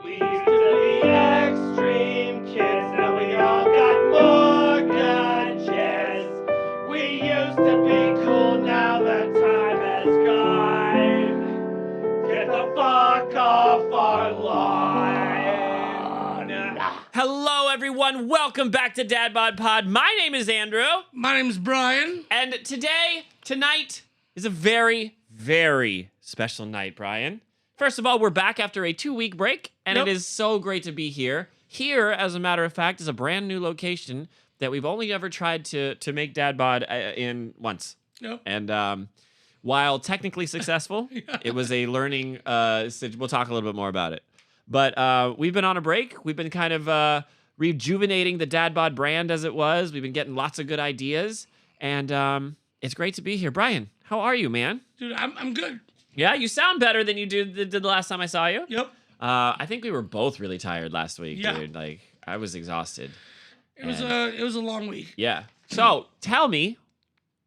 We used to be extreme kids, now we all got mortgages. We used to be cool, now that time has gone. Get the fuck off our lawn. Hello, everyone. Welcome back to DadBodPod. My name is Andrew. My name's Brian. And tonight is a very, very special night, Brian. First of all, we're back after a 2-week break, and It is so great to be here. Here, as a matter of fact, is a brand new location that we've only ever tried to make DadBod in once. Yep. And while technically successful, it was a learning. We'll talk a little bit more about it. But we've been on a break. We've been kind of rejuvenating the DadBod brand as it was. We've been getting lots of good ideas, and it's great to be here. Brian, how are you, man? Dude, I'm good. Yeah, you sound better than you did the last time I saw you. Yep. I think we were both really tired last week, Yeah. dude. Like, I was exhausted. It was a long week. Yeah. So, tell me,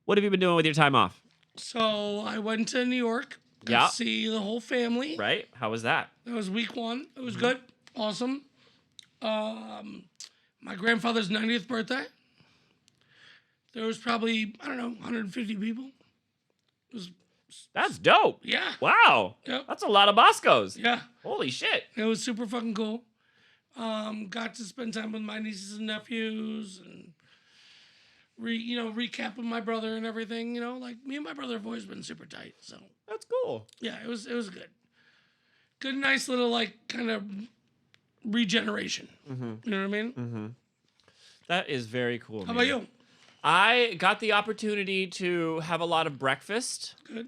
what have you been doing with your time off? So I went to New York to see the whole family. Right? How was that? That was week 1. It was good. Awesome. My grandfather's 90th birthday. There was probably, 150 people. It was, That's dope. yeah. Wow. Yep. That's a lot of Boscos. Yeah. Holy shit. It was super fucking cool. Got to spend time with my nieces and nephews and recap with my brother and everything. You know, like me and my brother have always been super tight. So That's cool. yeah, it was good. Good, nice little like kind of regeneration. Mm-hmm. You know what I mean? Mm-hmm. That is very cool. How about you? I got the opportunity to have a lot of breakfast. Good.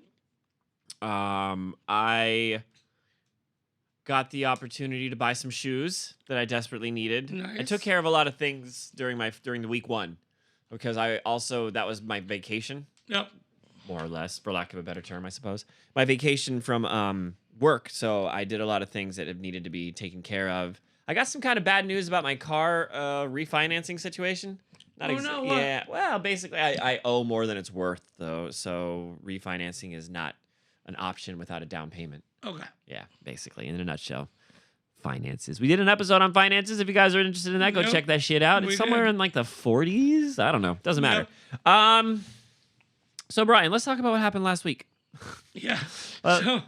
I got the opportunity to buy some shoes that I desperately needed. Nice. I took care of a lot of things during the week 1 because that was my vacation, Yep. more or less, for lack of a better term, I suppose. My vacation from work, so I did a lot of things that have needed to be taken care of. I got some kind of bad news about my car refinancing situation. No, what? Yeah, well, basically, I owe more than it's worth, though, so refinancing is not an option without a down payment. Okay. Yeah, basically, in a nutshell. Finances. We did an episode on finances. If you guys are interested in that, go Yep. check that shit out. It's We somewhere did. in like the 40s. I don't know. Doesn't matter. Yep. So, Brian, let's talk about what happened last week. Yeah. Uh,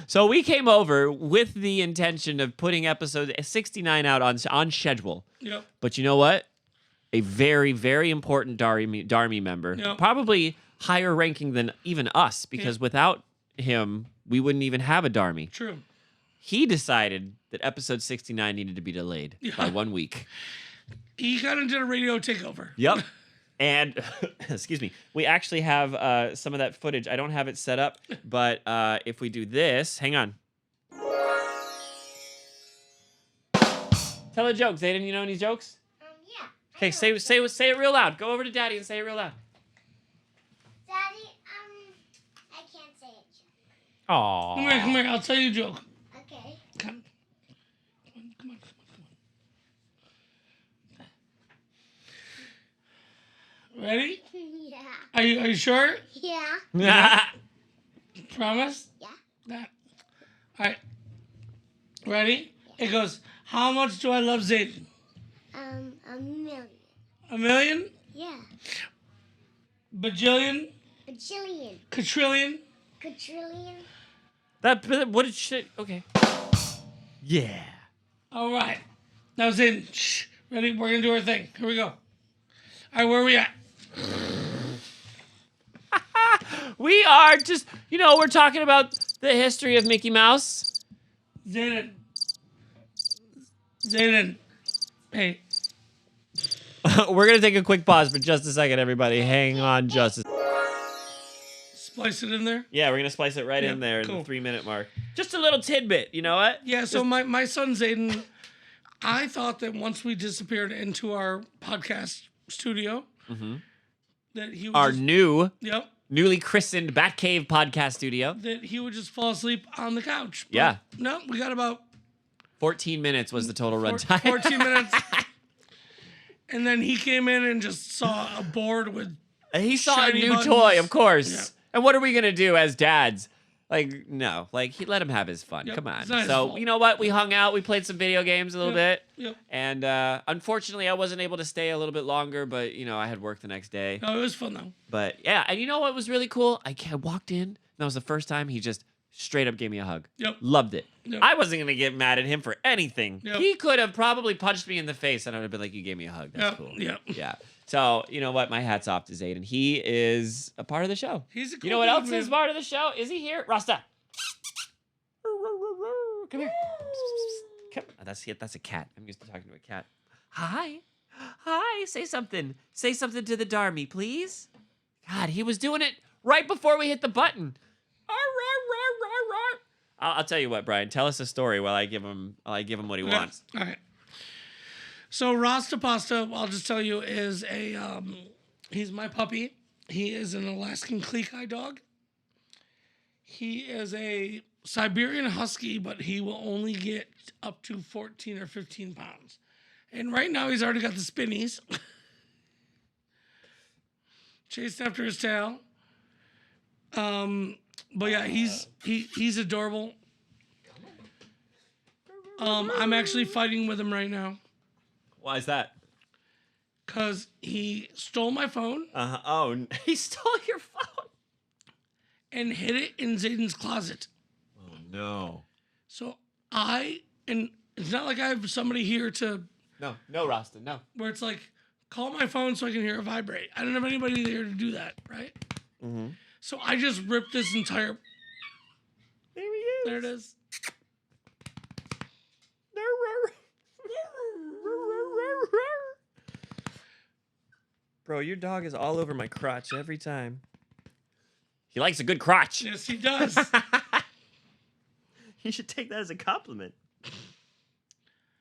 So we came over with the intention of putting episode 69 out on schedule. Yep. But you know what? A very, very important Darmy member, Yep. probably higher ranking than even us, because without him, we wouldn't even have a Darmy. True. He decided that episode 69 needed to be delayed by 1 week. He kind of did a radio takeover. Yep. And, excuse me, we actually have some of that footage. I don't have it set up, but if we do this, hang on. Tell a joke. Zayden, you know any jokes? Yeah. Okay, say it real loud. Go over to Daddy and say it real loud. Daddy, I can't say it. Aww. Come here. I'll tell you a joke. Okay. Come on. Ready? Yeah. Are you sure? Yeah. Promise? Yeah. All right. Ready? It goes, how much do I love Zayden? A million. $1 million? Yeah. Bajillion? A jillion. Quadrillion? Quadrillion. What did shit? Okay. Yeah. All right. Now Zayden, shh. Ready? We're going to do our thing. Here we go. All right, where are we at? We are just, we're talking about the history of Mickey Mouse. Zayden. Hey. We're going to take a quick pause for just a second, everybody. Hang on just a Splice it in there. Yeah, we're going to splice it right in there in the 3-minute mark. Just a little tidbit, you know what? Yeah, so my son Zayden, I thought that once we disappeared into our podcast studio, that he would Our just, newly christened Batcave podcast studio. that he would just fall asleep on the couch. But Yeah. No, we got about 14 minutes was the total runtime. 14 minutes. And then he came in and just saw a board with He saw a shiny new buttons. toy, of course. Yeah. And what are we going to do as dads? Like, no. Like, he let him have his fun. Yep, Come on. it's not his So, fault. you know what? We hung out. We played some video games a little bit. Yep. And unfortunately, I wasn't able to stay a little bit longer, but, I had work the next day. No, it was fun though. But, yeah. And you know what was really cool? I walked in. And that was the first time he just straight up gave me a hug. Yep. Loved it. Yep. I wasn't going to get mad at him for anything. Yep. He could have probably punched me in the face, and I would have been like, you gave me a hug. That's Yep. cool. Yep. Yeah. So, you know what? My hat's off to Zayden. He is a part of the show. He's a cool You know what dude, else man. is part of the show? Is he here? Rasta. Come here. Come. Oh, that's a cat. I'm used to talking to a cat. Hi. Hi. Say something. Say something to the Darmy, please. God, he was doing it right before we hit the button. I'll tell you what, Brian. Tell us a story while I give him what he wants. All right. So Rasta Pasta, I'll just tell you, is he's my puppy. He is an Alaskan Klekai dog. He is a Siberian Husky, but he will only get up to 14 or 15 pounds. And right now he's already got the spinnies. Chased after his tail. But yeah, he's adorable. I'm actually fighting with him right now Why is that? because he stole my phone Oh, he stole your phone. and hid it in Zayden's closet. Oh no. So and it's not like I have somebody here No, Rasta, no. where it's like, call my phone so I can hear it vibrate. I don't have anybody there to do that, right? Mm-hmm. So I just ripped this entire. There he is. There it is. Bro, your dog is all over my crotch every time. He likes a good crotch. Yes, he does. You should take that as a compliment.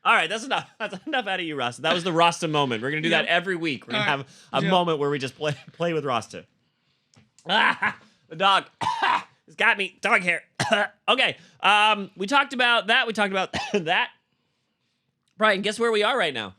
All right, that's enough. That's enough out of you, Rasta. That was the Rasta moment. We're gonna do that Yep. every week. We're gonna All have right. a Yep. moment where we just play with Rasta. The dog. It's got me. Dog hair. Okay. We talked about that. We talked about that. Brian, guess where we are right now?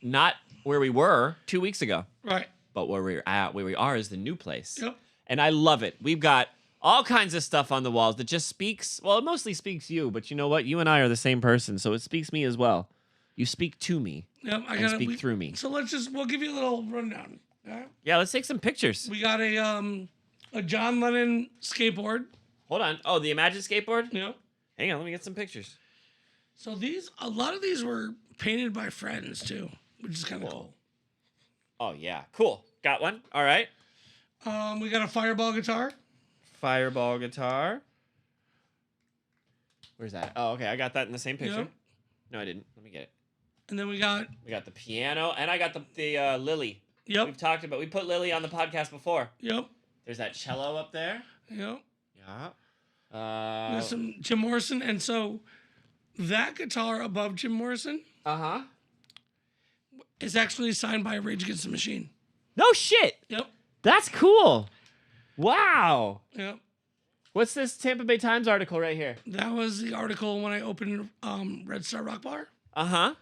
Not where we were 2 weeks ago, Right. but where we are is the new place. Yep. And I love it. We've got all kinds of stuff on the walls that just speaks. Well, it mostly speaks you, but you know what? You and I are the same person, so it speaks me as well. You speak to me. Yep. And speak through me. So we'll give you a little rundown. All right? Yeah, let's take some pictures. We got a John Lennon skateboard. Hold on. Oh, the Imagine skateboard? Yep. Hang on, let me get some pictures. So a lot of these were painted by friends too, which is kind of Whoa. cool. Oh, yeah. Cool. Got one. All right. We got a Fireball guitar. Fireball guitar. Where's that? Oh, okay. I got that in the same picture. Yep. No, I didn't. Let me get it. And then we got We got the piano, and I got the Lily. Yep. We put Lily on the podcast before. Yep. There's that cello up there. Yep. Yeah. There's some Jim Morrison, and so that guitar above Jim Morrison Uh-huh. is actually signed by Rage Against the Machine. No shit. Yep. That's cool. Wow. Yep. What's this Tampa Bay Times article right here? That was the article when I opened Red Star Rock Bar. Uh-huh.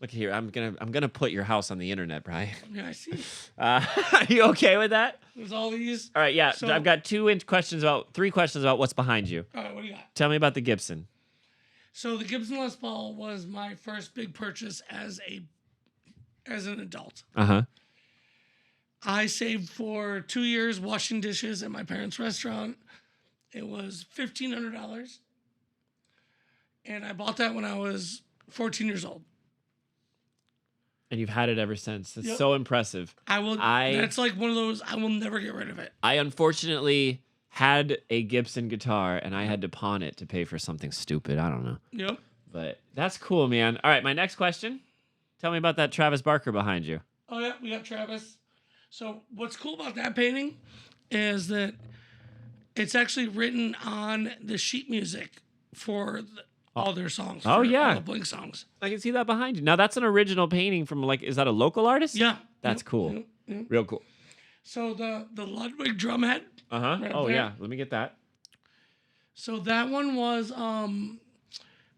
Look here. I'm gonna put your house on the internet, Brian. Yeah, I see. Are you okay with that? There's all these. All right, yeah. So- I've got three questions about what's behind you. All right, what do you got? Tell me about the Gibson. So the Gibson Les Paul was my first big purchase as an adult. Uh-huh. I saved for 2 years washing dishes at my parents' restaurant. It was $1,500. And I bought that when I was 14 years old. And you've had it ever since. It's Yep. so impressive. That's like one of those, I will never get rid of it. I unfortunately had a Gibson guitar, and I had to pawn it to pay for something stupid. I don't know. Yep. But that's cool, man. All right, my next question. Tell me about that Travis Barker behind you. Oh, yeah, we got Travis. So what's cool about that painting is that it's actually written on the sheet music for all their songs. Oh, for yeah. all the Blink songs. I can see that behind you. Now, that's an original painting from, is that a local artist? Yeah. That's cool. Yep, yep. Real cool. So the Ludwig drum head. Uh-huh. Right Oh, there. yeah. Let me get that. So that one was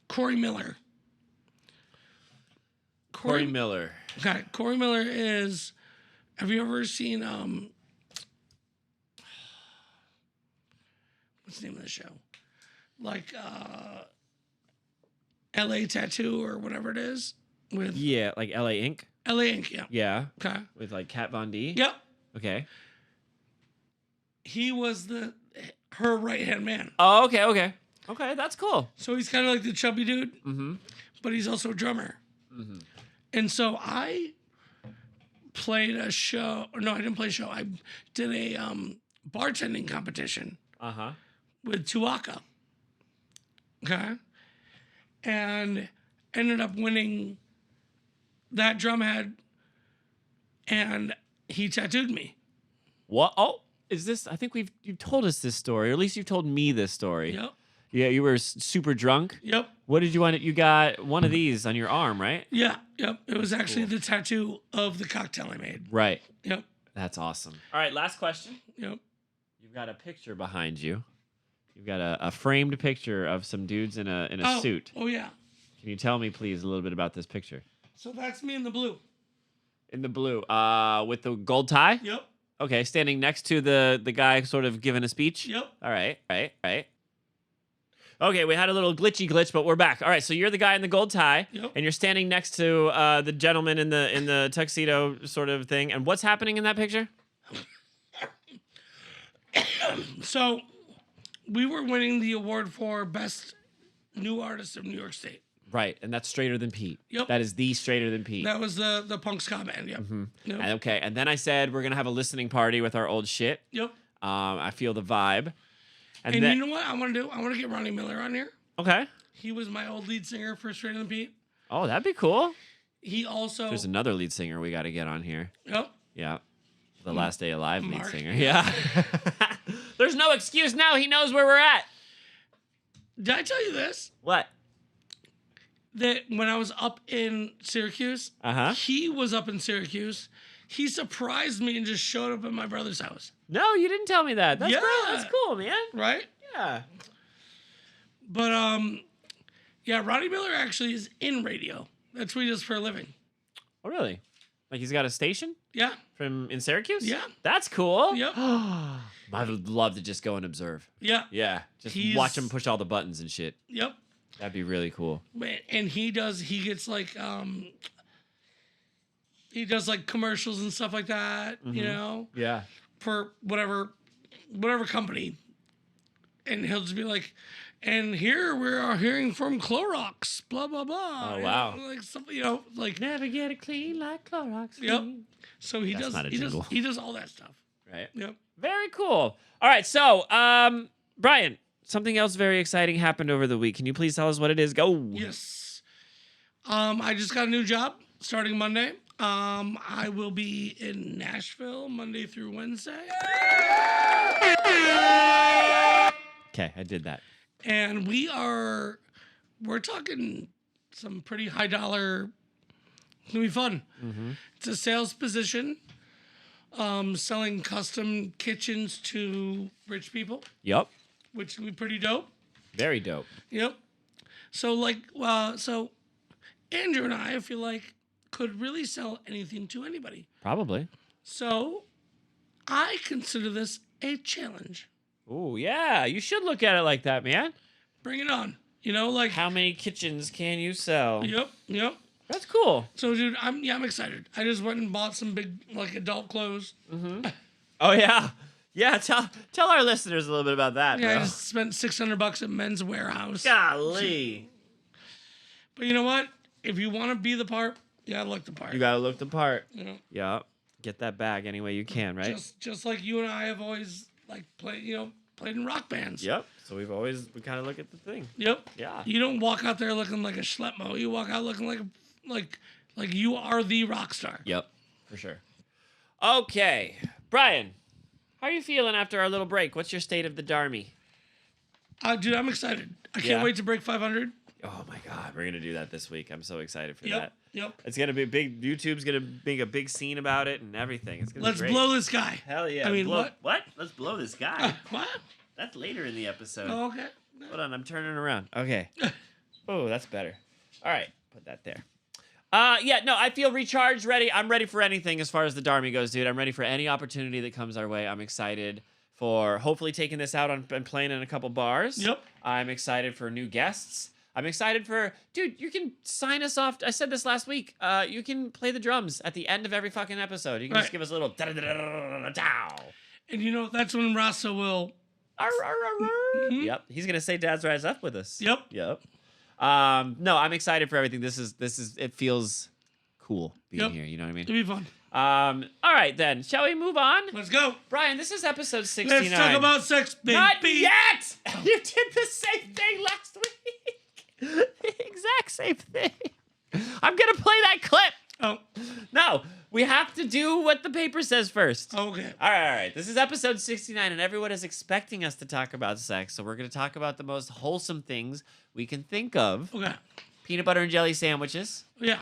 Corey Miller. Corey Miller. Okay, Corey Miller is. Have you ever seen what's the name of the show? Like LA Tattoo or whatever it is with Yeah, like L.A. Inc. LA Ink. Yeah. Yeah, Okay. with like Kat Von D. Yep. Okay. He was her right hand man. Oh, okay. Okay, that's cool. So he's kind of like the chubby dude, Mm-hmm. but he's also a drummer. Mm-hmm. And so I played a show. No, I didn't play a show. I did a bartending competition Uh-huh. with Tuaka. Okay. And ended up winning that drumhead, and he tattooed me. What? Oh, is this? I think you've told us this story, or at least you've told me this story. Yep. Yeah, you were super drunk. Yep. What did you want? You got one of these on your arm, right? Yeah. Yep. It was actually the tattoo of the cocktail I made. Right. Yep. That's awesome. All right, last question. Yep. You've got a picture behind you. You've got a framed picture of some dudes in a Oh. suit. Oh yeah. Can you tell me, please, a little bit about this picture? So that's me in the blue. In the blue, with the gold tie. Yep. Okay, standing next to the guy, sort of giving a speech. Yep. All right. Okay, we had a little glitch, but we're back. All right, so you're the guy in the gold tie, Yep. and you're standing next to the gentleman in the tuxedo sort of thing. And what's happening in that picture? So we were winning the award for best new artist of New York State. Right, and that's Straighter Than Pete. Yep. That is the Straighter Than Pete. That was the punk ska band. Yep. Yep. And, okay, and then I said we're gonna have a listening party with our old shit. Yep. I feel the vibe. And then, you know what I want to do? I want to get Ronnie Miller on here. okay. He was my old lead singer for Straighter Than Pete. Oh, that'd be cool. He also. There's another lead singer we got to get on here. Yep. Yeah. The Last Day Alive lead Mark. singer. Yeah. There's no excuse now. He knows where we're at. Did I tell you this? What? That when I was up in Syracuse, Uh-huh. he was up in Syracuse. He surprised me and just showed up at my brother's house. No, you didn't tell me that. That's Yeah. great. That's cool, man. Right? Yeah. But yeah, Ronnie Miller actually is in radio. That's what he does for a living. Oh, really? Like he's got a station Yeah. from in Syracuse? Yeah. That's cool. Yep. I would love to just go and observe. Yeah. Yeah. Just He's- watch him push all the buttons and shit. Yep. That'd be really cool. And he gets like he does like commercials and stuff like that, you know, Yeah. for whatever company. And he'll just be like, and here we are hearing from Clorox, blah blah blah. Oh, You wow. know, like something, you know, like Never get it clean like Clorox. Yep. clean. so he That's does not a he jingle. does all that stuff. Right. Yep. Very cool. All right. So, Brian, something else very exciting happened over the week. Can you please tell us what it is? Go. Yes. I just got a new job starting Monday. I will be in Nashville Monday through Wednesday. Okay, I did that. And we're talking some pretty high dollar. It's gonna be fun. It's a sales position, selling custom kitchens to rich people, Yep. which can be pretty dope. Very dope. Yep. So so Andrew and I feel like could really sell anything to anybody. Probably. So I consider this a challenge. Oh, yeah. You should look at it like that, man. Bring it on. You know, like How many kitchens can you sell? Yep. That's cool. So, dude, I'm excited. I just went and bought some big, like, adult clothes. Oh, yeah. Yeah, tell our listeners a little bit about that, Yeah, I bro. just spent $600 at Men's Warehouse. Golly. But you know what? If you want to be the part, you gotta look the part. You gotta look the part. You know, Yeah. Get that bag any way you can, right? just like you and I have always like played in rock bands. Yep. So we kind of look at the thing. Yep. Yeah. You don't walk out there looking like a schleppmo. You walk out looking like you are the rock star. Yep. For sure. Okay. Brian, how are you feeling after our little break? What's your state of the Darmy? Dude, I'm excited. I can't Yeah? wait to break 500. Oh my God, we're gonna do that this week. I'm so excited for Yep. that. Yep. It's gonna be big. YouTube's gonna make a big scene about it and everything. It's gonna Let's be great. blow this guy. Hell yeah! I mean, blow, what? What? Let's blow this guy. What? That's later in the episode. Oh, okay. Hold on, I'm turning around. Okay. Oh, that's better. All right, put that there. Yeah, no, I feel recharged, ready. I'm ready for anything as far as the Darmy goes, dude. I'm ready for any opportunity that comes our way. I'm excited for hopefully taking this out and playing in a couple bars. Yep. I'm excited for new guests. I'm excited for, dude, you can sign us off. I said this last week. You can play the drums at the end of every fucking episode. You can just give us a little da-da-da-da-da-da-da. And you know, that's when Rasta will. Mhm. Yep. He's going to say Dad's Rise Up with us. Yep. Yep. No, I'm excited for everything. This is, it feels cool being here. You know what I mean? It'll be fun. All right, then. Shall we move on? Let's go. Brian, this is episode 69. Let's talk about sex, baby. Not yet! You did the same thing last week. The exact same thing. I'm going to play that clip. Oh, No, we have to do what the paper says first. okay. All right. This is episode 69, and everyone is expecting us to talk about sex, so we're going to talk about the most wholesome things we can think of. Okay. Peanut butter and jelly sandwiches, Yeah.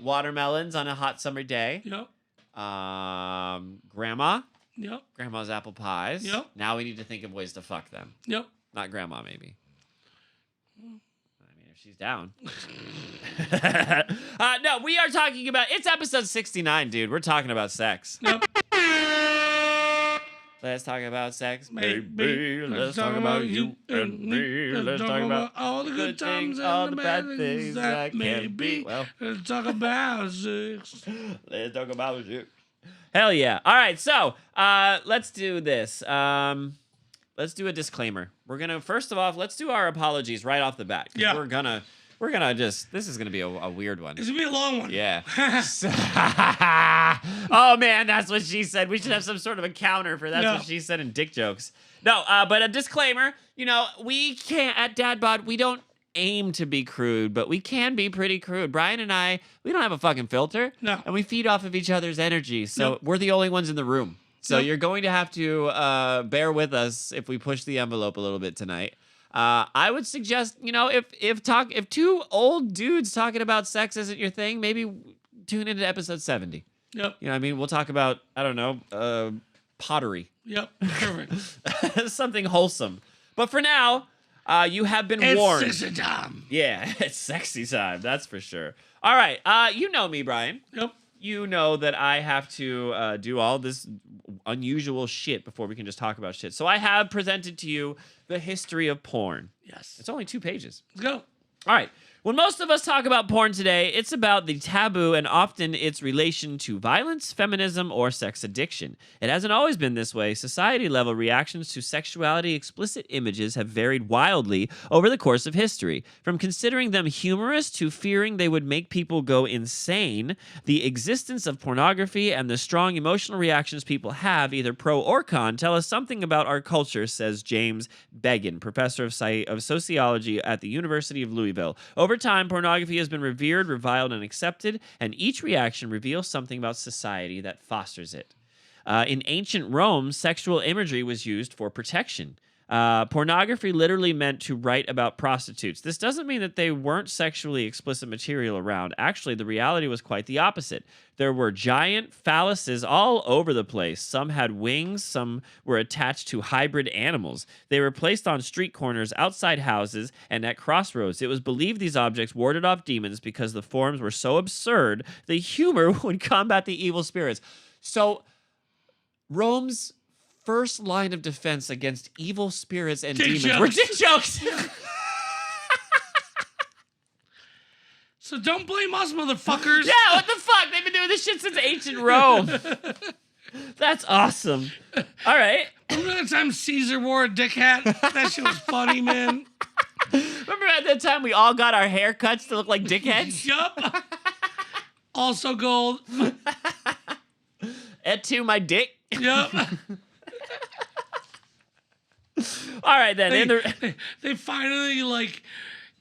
watermelons on a hot summer day, Yep. grandma's apple pies. Yep. Now we need to think of ways to fuck them. Yep. Not grandma, maybe. I mean, if she's down. No, we are talking about, it's episode 69, dude. We're talking about sex. Yep. Let's talk about sex, Baby, baby. Let's talk about you and me. Let's talk about all the good times all and the bad things that may can be. Well, Let's talk about sex. let's talk about you. Hell yeah. All right, so let's do this. Let's do a disclaimer. We're gonna, first of all, let's do our apologies right off the bat. 'Cause Yeah. we're gonna just, this is gonna be a weird one. It's gonna be a long one. Yeah. Oh man, that's what she said. We should have some sort of a counter for that's No. what she said in dick jokes. No, but a disclaimer, you know, we can't, at DadBod, we don't aim to be crude, but we can be pretty crude. Brian and I, we don't have a fucking filter. No. And we feed off of each other's energy. So Nope. we're the only ones in the room. So Nope. you're going to have to bear with us if we push the envelope a little bit tonight. I would suggest, you know, if two old dudes talking about sex isn't your thing, maybe tune into episode 70. Yep. You know what I mean? We'll talk about, I don't know, pottery. Yep. Perfect. Something wholesome. But for now, you have been It's warned. sexy time. Yeah, it's sexy time, that's for sure. All right, you know me, Brian. Yep. You know that I have to do all this unusual shit before we can just talk about shit. So I have presented to you the history of porn. Yes. It's only 2 pages. Let's go. All right. When most of us talk about porn today, it's about the taboo and often its relation to violence, feminism, or sex addiction. It hasn't always been this way. Society-level reactions to sexuality explicit images have varied wildly over the course of history. From considering them humorous to fearing they would make people go insane, the existence of pornography and the strong emotional reactions people have, either pro or con, tell us something about our culture, says James Began, professor of sociology at the University of Louisville. Over time, pornography has been revered, reviled, and accepted, and each reaction reveals something about society that fosters it. In ancient Rome, sexual imagery was used for protection. Pornography literally meant to write about prostitutes. This doesn't mean that they weren't sexually explicit material around. Actually, the reality was quite the opposite. There were giant phalluses all over the place. Some had wings, some were attached to hybrid animals. They were placed on street corners, outside houses, and at crossroads. It was believed these objects warded off demons because the forms were so absurd, the humor would combat the evil spirits. So, Rome's first line of defense against evil spirits and Dick demons jokes. were dick jokes. So don't blame us, motherfuckers. Yeah, what the fuck? They've been doing this shit since ancient Rome. That's awesome. All right. Remember that time Caesar wore a dick hat? That shit was funny, man. Remember at that time we all got our haircuts to look like dickheads? Yup. Also gold. Et tu, my dick. Yup. All right, then. They finally, like,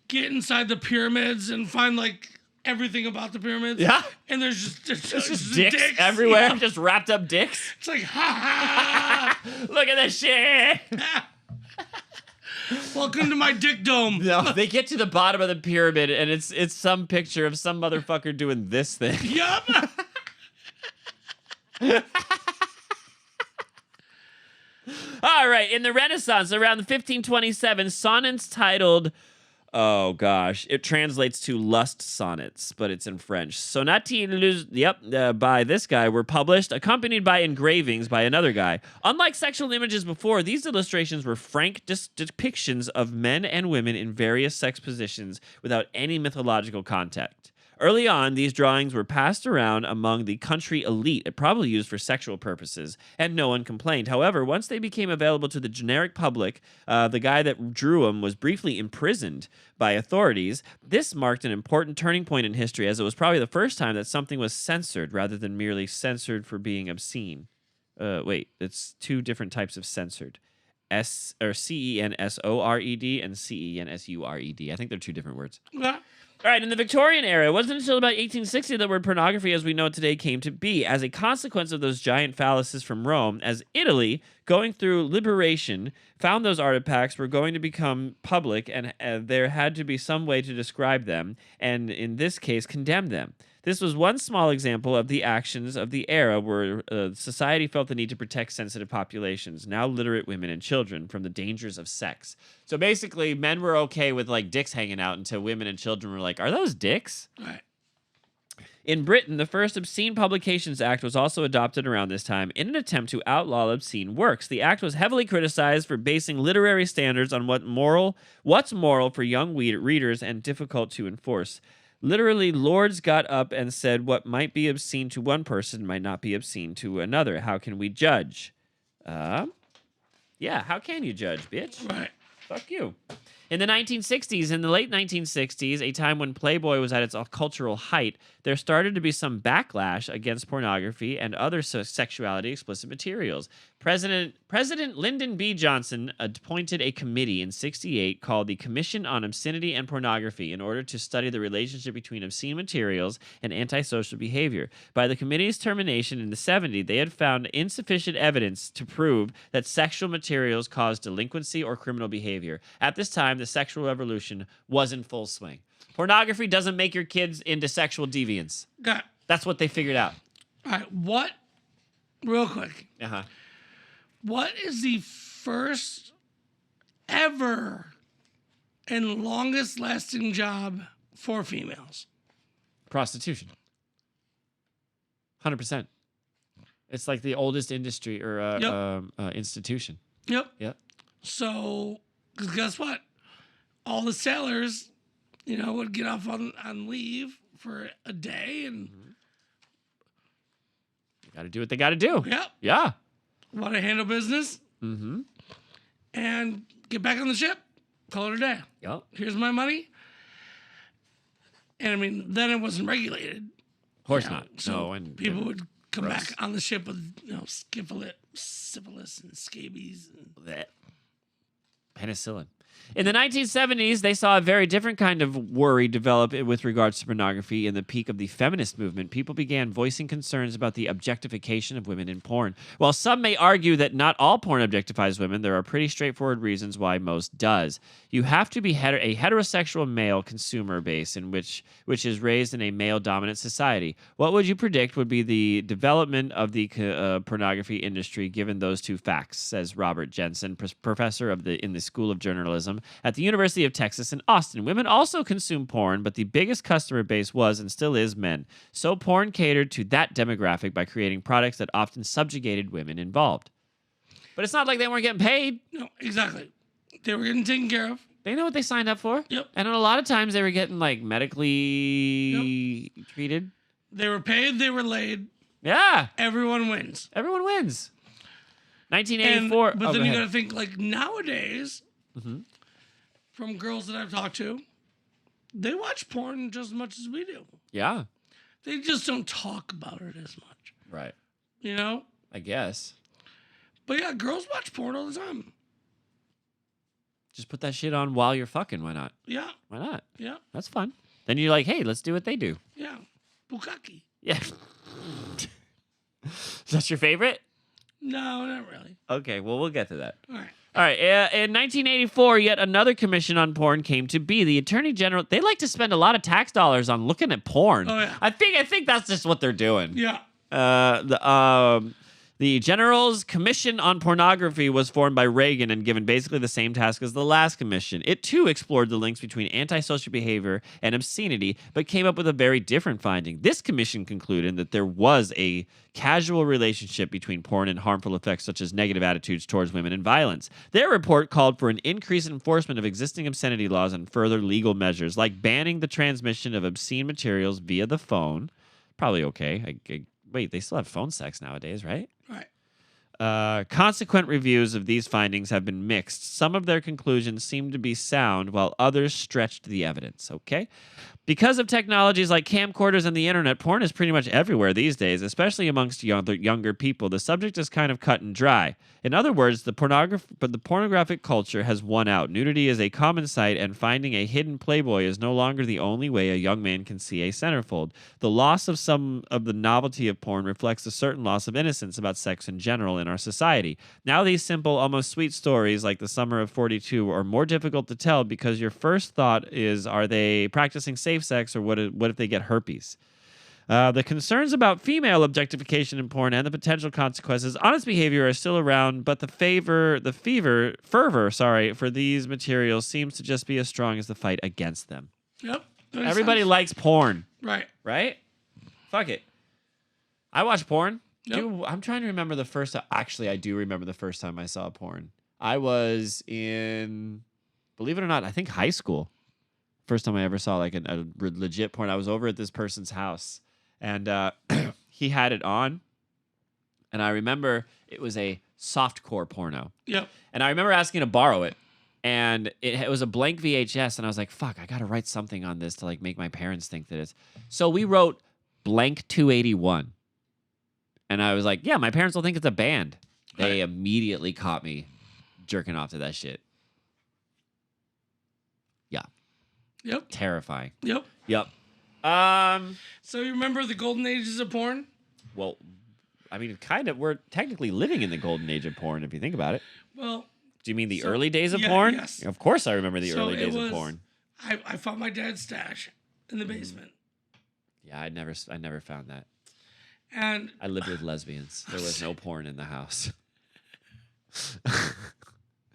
get inside the pyramids and find, like, everything about the pyramids. Yeah. And there's just dicks everywhere, Yeah. just wrapped up dicks. It's like, ha Look at this shit. ha. Welcome to my dick dome. No, they get to the bottom of the pyramid, and it's some picture of some motherfucker doing this thing. Yup. All right, in the Renaissance, around 1527, sonnets titled Oh gosh, it translates to lust sonnets, but it's in French. Sonnettes, by this guy were published, accompanied by engravings by another guy. Unlike sexual images before, these illustrations were frank depictions of men and women in various sex positions without any mythological context. Early on, these drawings were passed around among the country elite, probably used for sexual purposes, and no one complained. However, once they became available to the generic public, the guy that drew them was briefly imprisoned by authorities. This marked an important turning point in history, as it was probably the first time that something was censored rather than merely censored for being obscene. It's two different types of censored. CENSORED and CENSURED. I think they're two different words. Yeah. All right, in the Victorian era, it wasn't until about 1860 that the word pornography as we know it today came to be, as a consequence of those giant phalluses from Rome, as Italy, going through liberation, found those artifacts were going to become public, and there had to be some way to describe them, and in this case, condemn them. This was one small example of the actions of the era where society felt the need to protect sensitive populations, now literate women and children, from the dangers of sex. So basically, men were okay with like dicks hanging out until women and children were like, are those dicks? Right. In Britain, the first Obscene Publications Act was also adopted around this time in an attempt to outlaw obscene works. The act was heavily criticized for basing literary standards on what's moral for young readers and difficult to enforce. Literally, lords got up and said what might be obscene to one person might not be obscene to another. How can we judge? Yeah, how can you judge, bitch? Right. Fuck you. In the 1960s, in the late 1960s, a time when Playboy was at its cultural height, there started to be some backlash against pornography and other sexuality explicit materials. President Lyndon B. Johnson appointed a committee in '68 called the Commission on Obscenity and Pornography in order to study the relationship between obscene materials and antisocial behavior. By the committee's termination in the '70s, they had found insufficient evidence to prove that sexual materials caused delinquency or criminal behavior. At this time, the sexual revolution was in full swing. Pornography doesn't make your kids into sexual deviants. Got. That's what they figured out. All right. What? Real quick. Uh-huh. What is the first ever and longest lasting job for females? Prostitution. 100%. It's like the oldest industry or institution. Yep. Yep. So, because guess what? All the sailors, would get off on leave for a day and. Got to do what they got to do. Yep. Yeah. Want to handle business. Mm-hmm. And get back on the ship. Call it a day. Yep. Here's my money. And I mean, then it wasn't regulated. Of course not. So No, and people would come gross. back on the ship with, syphilis and scabies. Blech. Penicillin. In the 1970s, they saw a very different kind of worry develop with regards to pornography. In the peak of the feminist movement, people began voicing concerns about the objectification of women in porn. While some may argue that not all porn objectifies women, there are pretty straightforward reasons why most does. You have to be a heterosexual male consumer base in which is raised in a male-dominant society. What would you predict would be the development of the pornography industry given those two facts, says Robert Jensen, professor in the School of Journalism at the University of Texas in Austin. Women also consume porn, but the biggest customer base was and still is men. So porn catered to that demographic by creating products that often subjugated women involved. But it's not like they weren't getting paid. No, exactly. They were getting taken care of. They know what they signed up for. Yep. And a lot of times they were getting like medically treated. They were paid. They were laid. Yeah. Everyone wins. Everyone wins. 1984. But then go you ahead. got to think like nowadays, Mm-hmm. from girls that I've talked to, they watch porn just as much as we do. Yeah. They just don't talk about it as much. Right. I guess. But yeah, girls watch porn all the time. Just put that shit on while you're fucking. Why not? Yeah. Why not? Yeah. That's fun. Then you're like, hey, let's do what they do. Yeah. Bukkake. Yeah. Is that your favorite? No, not really. Okay, well, we'll get to that. All right. All right. In 1984, yet another commission on porn came to be. The Attorney General, they like to spend a lot of tax dollars on looking at porn. Oh, yeah. I think that's just what they're doing. Yeah. The The General's Commission on Pornography was formed by Reagan and given basically the same task as the last commission. It too explored the links between antisocial behavior and obscenity, but came up with a very different finding. This commission concluded that there was a casual relationship between porn and harmful effects such as negative attitudes towards women and violence. Their report called for an increase in enforcement of existing obscenity laws and further legal measures, like banning the transmission of obscene materials via the phone. Probably okay. Wait, they still have phone sex nowadays, right? Right. Consequent reviews of these findings have been mixed. Some of their conclusions seem to be sound, while others stretched the evidence. Okay? Because of technologies like camcorders and the internet, porn is pretty much everywhere these days, especially amongst younger people. The subject is kind of cut and dry. In other words, the pornographic culture has won out. Nudity is a common sight, and finding a hidden Playboy is no longer the only way a young man can see a centerfold. The loss of some of the novelty of porn reflects a certain loss of innocence about sex in general in our society. Now these simple, almost sweet stories like the Summer of 42 are more difficult to tell because your first thought is, are they practicing safe sex, or what if they get herpes? The concerns about female objectification in porn and the potential consequences, honest behavior are still around, but the fervor for these materials seems to just be as strong as the fight against them. Yep. Everybody likes porn, Right. right? Fuck it. I watch porn. Yep. Dude, I'm trying to remember the first time. Actually, I do remember the first time I saw porn. I was in, believe it or not, I think high school. First time I ever saw like a legit porn. I was over at this person's house, and he had it on, and I remember it was a softcore porno. Yep. And I remember asking to borrow it, and it was a blank VHS, and I was like, fuck, I gotta write something on this to like make my parents think that it's. So we wrote blank 281, and I was like, yeah, my parents will think it's a band. They immediately caught me jerking off to that shit. Yeah. Yep. Terrifying. Yep. Yep. So you remember the golden ages of porn? Well, I mean, kind of. We're technically living in the golden age of porn, if you think about it. Well, Do you mean the early days of yeah, porn? yes. Of course, I remember the So early it days was- of porn. I found my dad's stash in the basement, Yeah, I never found that. and I lived with lesbians. There was no porn in the house.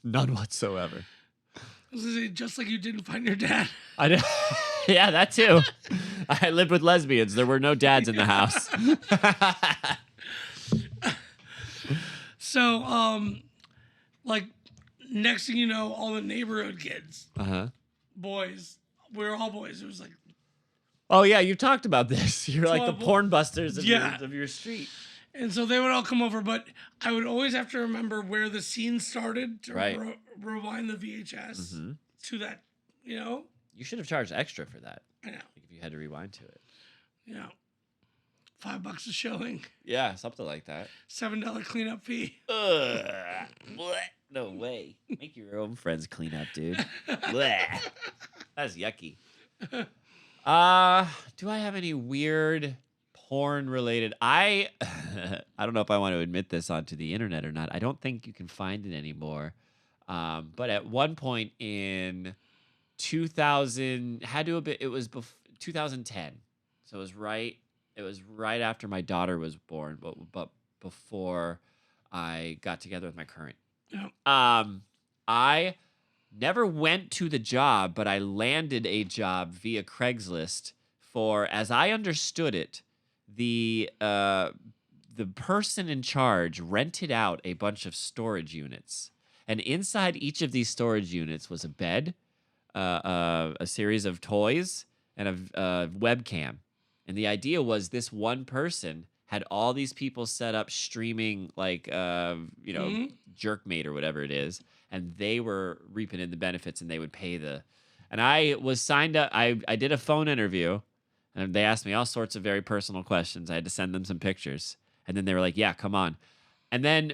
None whatsoever. I was gonna say, just like you didn't find your dad. I did, yeah, that too. I lived with lesbians. There were no dads in the house. So, like, next thing you know, all the neighborhood kids, Uh-huh. boys, we were all boys. It was like, Oh, yeah, you talked about this. You're like the Well, porn busters of, yeah. of your street. and so they would all come over, but I would always have to remember where the scene started to Right. rewind the VHS Mhm. to that, you know? You should have charged extra for that, I know, like if you had to rewind to it. you know. $5 a showing, Yeah, something like that. $7 cleanup fee. Ugh. Blech. No way. Make your own friends clean up, dude. Blech. That's yucky. Do I have any weird porn related? I don't know if I want to admit this onto the internet or not. I don't think you can find it anymore. But at one point in 2000, it was 2010. So it was right after my daughter was born, but before I got together with my current. Yeah. I never went to the job, but I landed a job via Craigslist for, as I understood it, the person in charge rented out a bunch of storage units, and inside each of these storage units was a bed, a series of toys, and a webcam. And the idea was this one person had all these people set up streaming, like, Jerkmate or whatever it is, and they were reaping in the benefits, and they would pay and I was signed up. I did a phone interview, and they asked me all sorts of very personal questions. I had to send them some pictures, and then they were like, yeah, come on. And then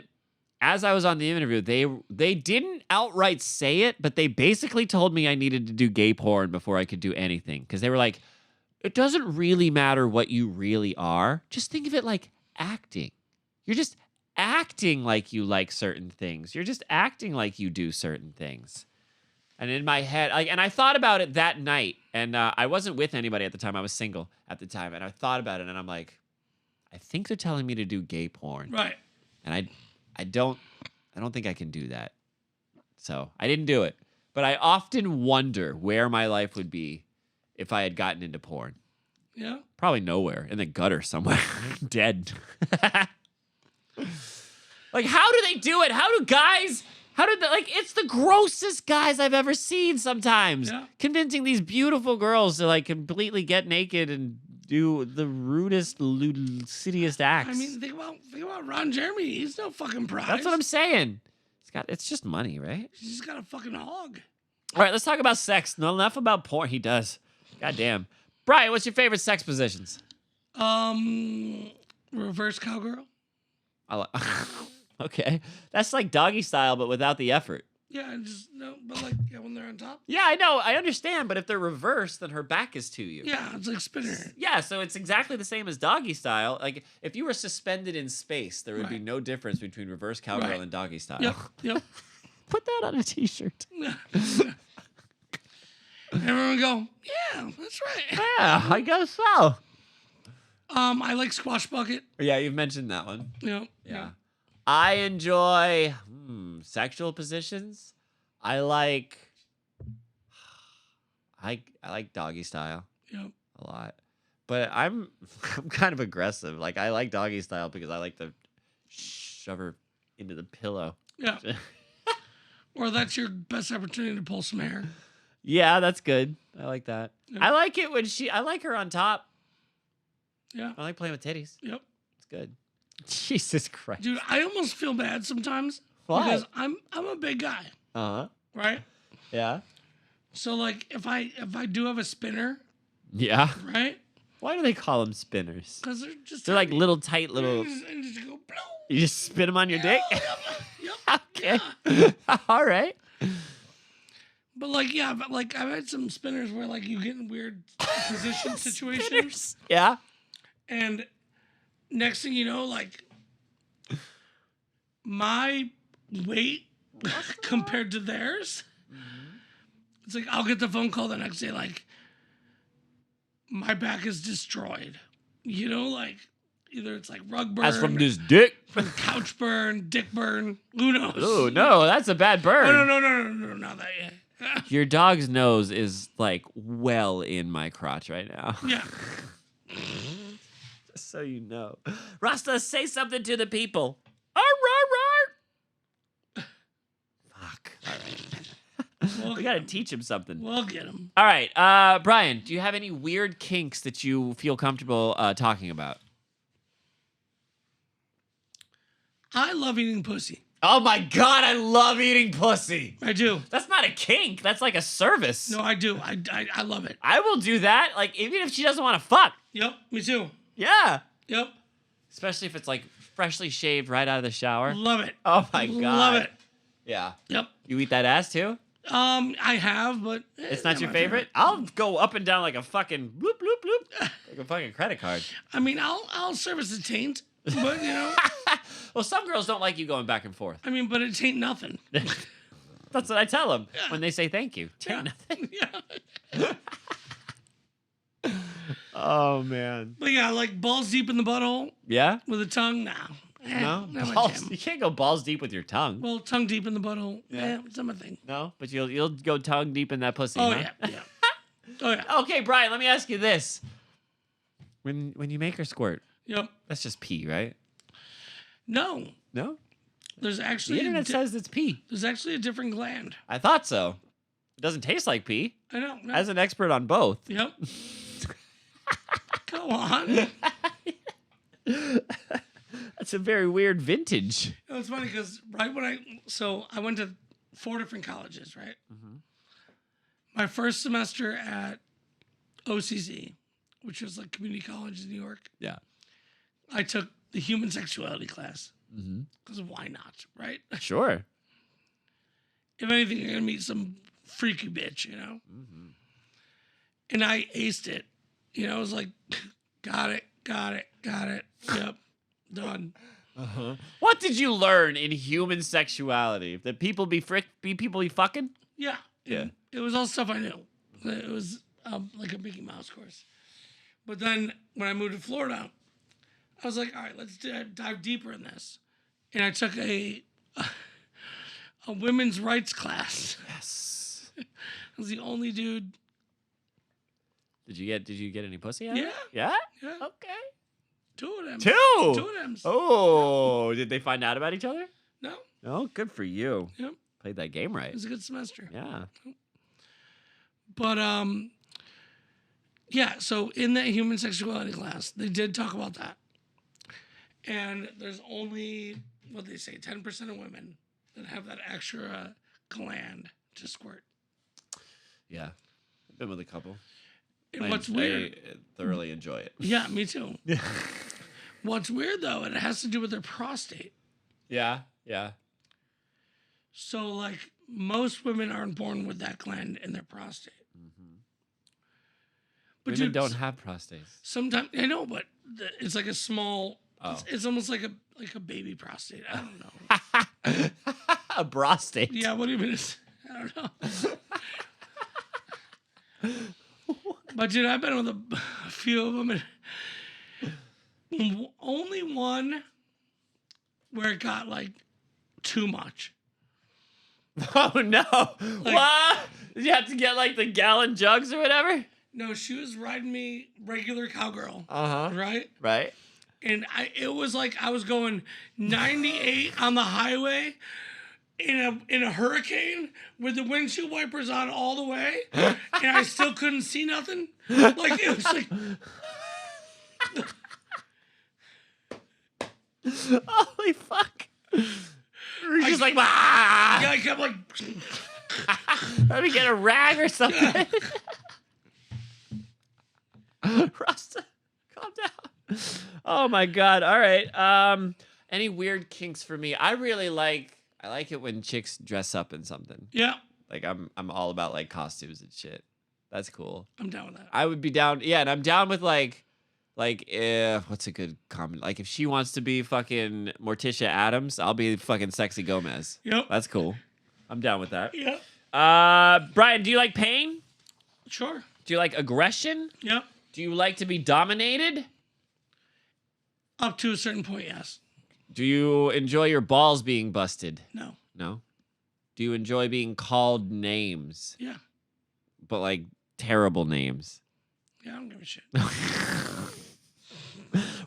as I was on the interview, they didn't outright say it, but they basically told me I needed to do gay porn before I could do anything, because they were like, it doesn't really matter what you really are. Just think of it like acting. You're just acting like you like certain things. You're just acting like you do certain things. And in my head, and I thought about it that night, and I wasn't with anybody at the time. I was single at the time, and I thought about it, and I'm like, I think they're telling me to do gay porn. Right. and I don't think I can do that. So I didn't do it. But I often wonder where my life would be if I had gotten into porn. Yeah. Probably nowhere, in the gutter somewhere, dead. Like, how do they do it? It's the grossest guys I've ever seen sometimes. Yeah. Convincing these beautiful girls to, like, completely get naked and do the rudest, insidious acts. I mean, think about Ron Jeremy. He's no fucking prize. That's what I'm saying. It's just money, right? He's just got a fucking hog. All right, let's talk about sex. No, enough about porn. He does. God damn. Brian, what's your favorite sex positions? Reverse cowgirl. Okay. That's like doggy style, but without the effort. Yeah, but like when they're on top. Yeah, I know. I understand. But if they're reversed, then her back is to you. Yeah, it's like spinner. Yeah, so it's exactly the same as doggy style. Like, if you were suspended in space, there would be Right. no difference between reverse cowgirl Right. and doggy style. Yep. Put that on a t-shirt. Everyone go, yeah, that's right. Yeah, I guess so. I like squash bucket. Yeah, you've mentioned that one. Yeah. I enjoy sexual positions. I like doggy style Yep. a lot. But I'm kind of aggressive. Like, I like doggy style because I like to shove her into the pillow. Yeah. Or that's your best opportunity to pull some hair. Yeah, that's good. I like that. Yeah. I like it when I like her on top. Yeah. I like playing with titties. Yep. It's good. Jesus Christ. Dude, I almost feel bad sometimes. Why? Because I'm a big guy, Uh-huh. right? Yeah. So like if I do have a spinner, Yeah. right? Why do they call them spinners? Because they're just They're like little tight little. and just go blow. You just spin them on your dick? Yep. Okay. Yeah. All right. But like I've had some spinners where like you get in weird position situations, Spinners. Yeah. and next thing you know, like my weight compared to theirs, it's like I'll get the phone call the next day like my back is destroyed. You know, like either it's like rug burn, As from this dick. couch burn, dick burn, who knows? Oh, no, that's a bad burn. Oh, no, not that yet. Your dog's nose is like well in my crotch right now. Yeah. Just so you know. Rasta, say something to the people. Arr, arr, arr. Fuck. All right. We got to teach him something. We'll get him. All right. Brian, do you have any weird kinks that you feel comfortable talking about? I love eating pussy. Oh my God, I love eating pussy. I do. That's not a kink. That's like a service. No, I do. I love it. I will do that. Like, even if she doesn't want to fuck. Yep, me too. Yeah. Yep, Especially if it's like freshly shaved right out of the shower. love it. Oh my God. Love it. Yeah. Yep. You eat that ass too? I have, but It's not your my favorite? I'll go up and down like a fucking bloop, bloop, bloop. Like a fucking credit card. I mean, I'll service the taint, but you know, Well, some girls don't like you going back and forth. I mean, but it ain't nothing. That's what I tell them when they say thank you. Yeah. Nothing. Yeah. Oh, man. But yeah, like balls deep in the butthole Yeah? with a tongue. Nah. No? Not my Balls, jam. you can't go balls deep with your tongue. Well, tongue deep in the butthole. Yeah. Yeah, it's not my thing. No? But you'll go tongue deep in that pussy, Oh huh? yeah. Oh yeah. Okay, Brian, let me ask you this. When you make her squirt, Yep. that's just pee, right? No, No? there's The actually internet says it's pee. there's actually a different gland. I thought so. It doesn't taste like pee. I know. No. As an expert on both. Yep. Go on. That's a very weird vintage. It was funny because right when I went to 4 different colleges, right? Mhm. My first semester at OCC, which was like community college in New York, Yeah. I took the human sexuality class Mm-hmm. because why not, right? Sure. If anything, you're gonna meet some freaky bitch, you know. Mm-hmm. And I aced it. You know, I was like, got it. Yep, done. Uh-huh. What did you learn in human sexuality? That people be people be fucking? Yeah. Yeah. It was all stuff I knew. It was like a Mickey Mouse course. But then when I moved to Florida, I was like, all right, let's dive deeper in this. and I took a women's rights class. Yes. I was the only dude. Did you get any pussy out of Yeah. it? Yeah? Yeah, Okay. 2 of them. 2. 2 of them. Oh, did they find out about each other? No. Oh, good for you. Yep. Played that game It right. was a good semester. Yeah. But yeah. So in that human sexuality class, they did talk about that, and there's only what they say 10% of women that have that extra gland to squirt. Yeah. I've been with a couple. And what's weird? I thoroughly enjoy it. Yeah, me too. Yeah. What's weird though, it has to do with their prostate. Yeah. Yeah. So like most women aren't born with that gland in their prostate. But Women dude, don't have prostates. sometimes I know, but it's like a small. Oh. It's almost like a baby prostate. I don't know. A prostate. Yeah, what do you mean? I don't know. But dude, I've been with a few of them, and only one where it got like too much. Oh no! What? Did you have to get like the gallon jugs or whatever? No, she was riding me regular cowgirl, Uh-huh. right? Right. And it was like I was going 98 on the highway in a hurricane with the windshield wipers on all the way, and I still couldn't see nothing. Like it was like Holy fuck! You're just like, ah! yeah, I kept like Let me get a rag or something. Rasta, calm down. Oh my god! All right. Any weird kinks for me? I like it when chicks dress up in something. yeah, Like I'm all about like costumes and shit. That's cool. I'm down with that. I would be down. Yeah, and I'm down with like if what's a good comment? Like if she wants to be fucking Morticia Adams, I'll be fucking Sexy Gomez. Yep. That's cool. I'm down with that. Yeah, Brian, do you like pain? sure. Do you like aggression? Yep. Do you like to be dominated? Up to a certain point, yes. Do you enjoy your balls being busted? No. No. Do you enjoy being called names? Yeah. But like terrible names? Yeah, I don't give a shit.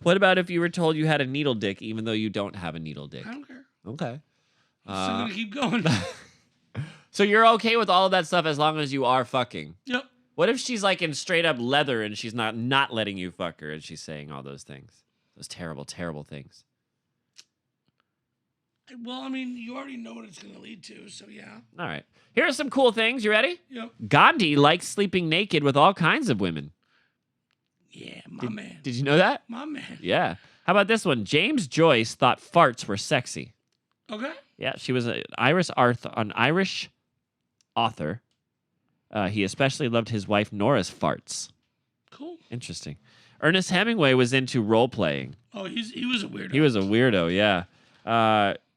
What about if you were told you had a needle dick even though you don't have a needle dick? I don't care. Okay. I'm still gonna keep going. So you're okay with all of that stuff as long as you are fucking? Yep. What if she's like in straight up leather and she's not letting you fuck her and she's saying all those things? Those terrible, terrible things. Well, I mean, you already know what it's gonna lead to, so yeah. All right. Here are some cool things. You ready? Yep. Gandhi likes sleeping naked with all kinds of women. Yeah, my man. Did you know that? My man. Yeah. How about this one? James Joyce thought farts were sexy. Okay. Yeah, she was an Irish author. He especially loved his wife Nora's farts. Cool. Interesting. Ernest Hemingway was into role playing. Oh, he was a weirdo. He was a weirdo, yeah.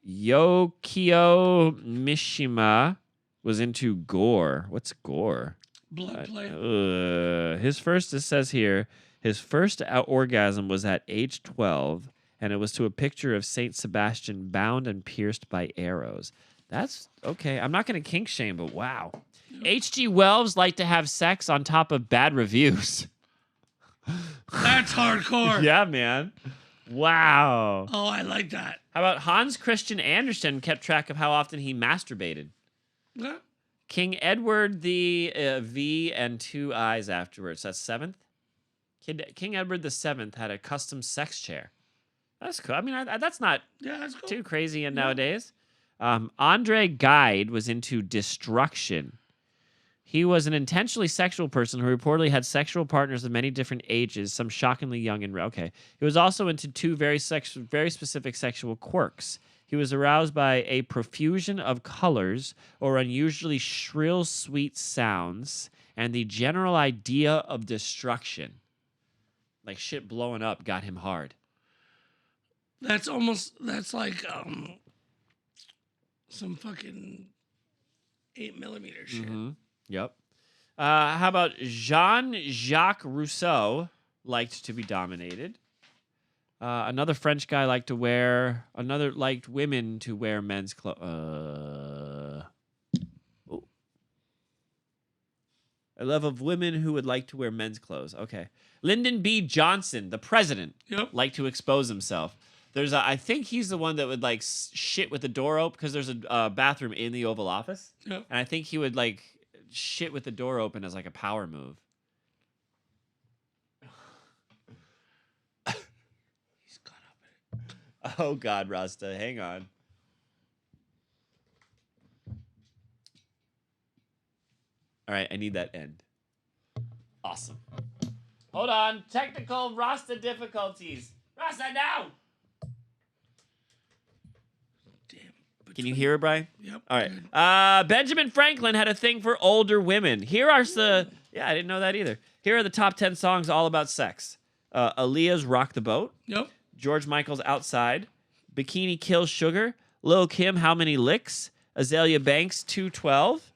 Yokio Mishima was into gore. What's gore? blood play. It says here, his first orgasm was at age 12, and it was to a picture of Saint Sebastian bound and pierced by arrows. That's okay. I'm not going to kink shame, but wow. H.G. Wells liked to have sex on top of bad reviews. That's hardcore. Yeah, man. Wow. Oh, I like that. How about Hans Christian Andersen kept track of how often he masturbated? Okay. King Edward the V and 2 I's afterwards. That's 7th. King Edward the 7th had a custom sex chair. That's cool. I mean, that's not Yeah, that's cool. too crazy nowadays. Andre Gide was into destruction. He was an intentionally sexual person who reportedly had sexual partners of many different ages, some shockingly young and okay. He was also into two very specific sexual quirks. He was aroused by a profusion of colors or unusually shrill, sweet sounds, and the general idea of destruction. Like shit blowing up got him hard. That's like some fucking 8mm shit. Mm-hmm. Yep. How about Jean-Jacques Rousseau liked to be dominated? Another French guy liked women to wear men's clothes. A love of women who would like to wear men's clothes. Okay. Lyndon B. Johnson, the president, liked to expose himself. I think he's the one that would like shit with the door open because there's a bathroom in the Oval Office. Yep. And I think he would like shit with the door open as like a power move. He's caught up in it. Oh God, Rasta, hang on. All right, I need that end. Awesome. Hold on, technical Rasta difficulties. Rasta, now! Damn. Can you hear it, Brian? Yep. All right. Benjamin Franklin had a thing for older women. Here are yeah, I didn't know that either. Here are the top 10 songs all about sex. Aaliyah's Rock the Boat. Yep. George Michael's Outside. Bikini Kill Sugar. Lil' Kim, How Many Licks. Azalea Banks, 212.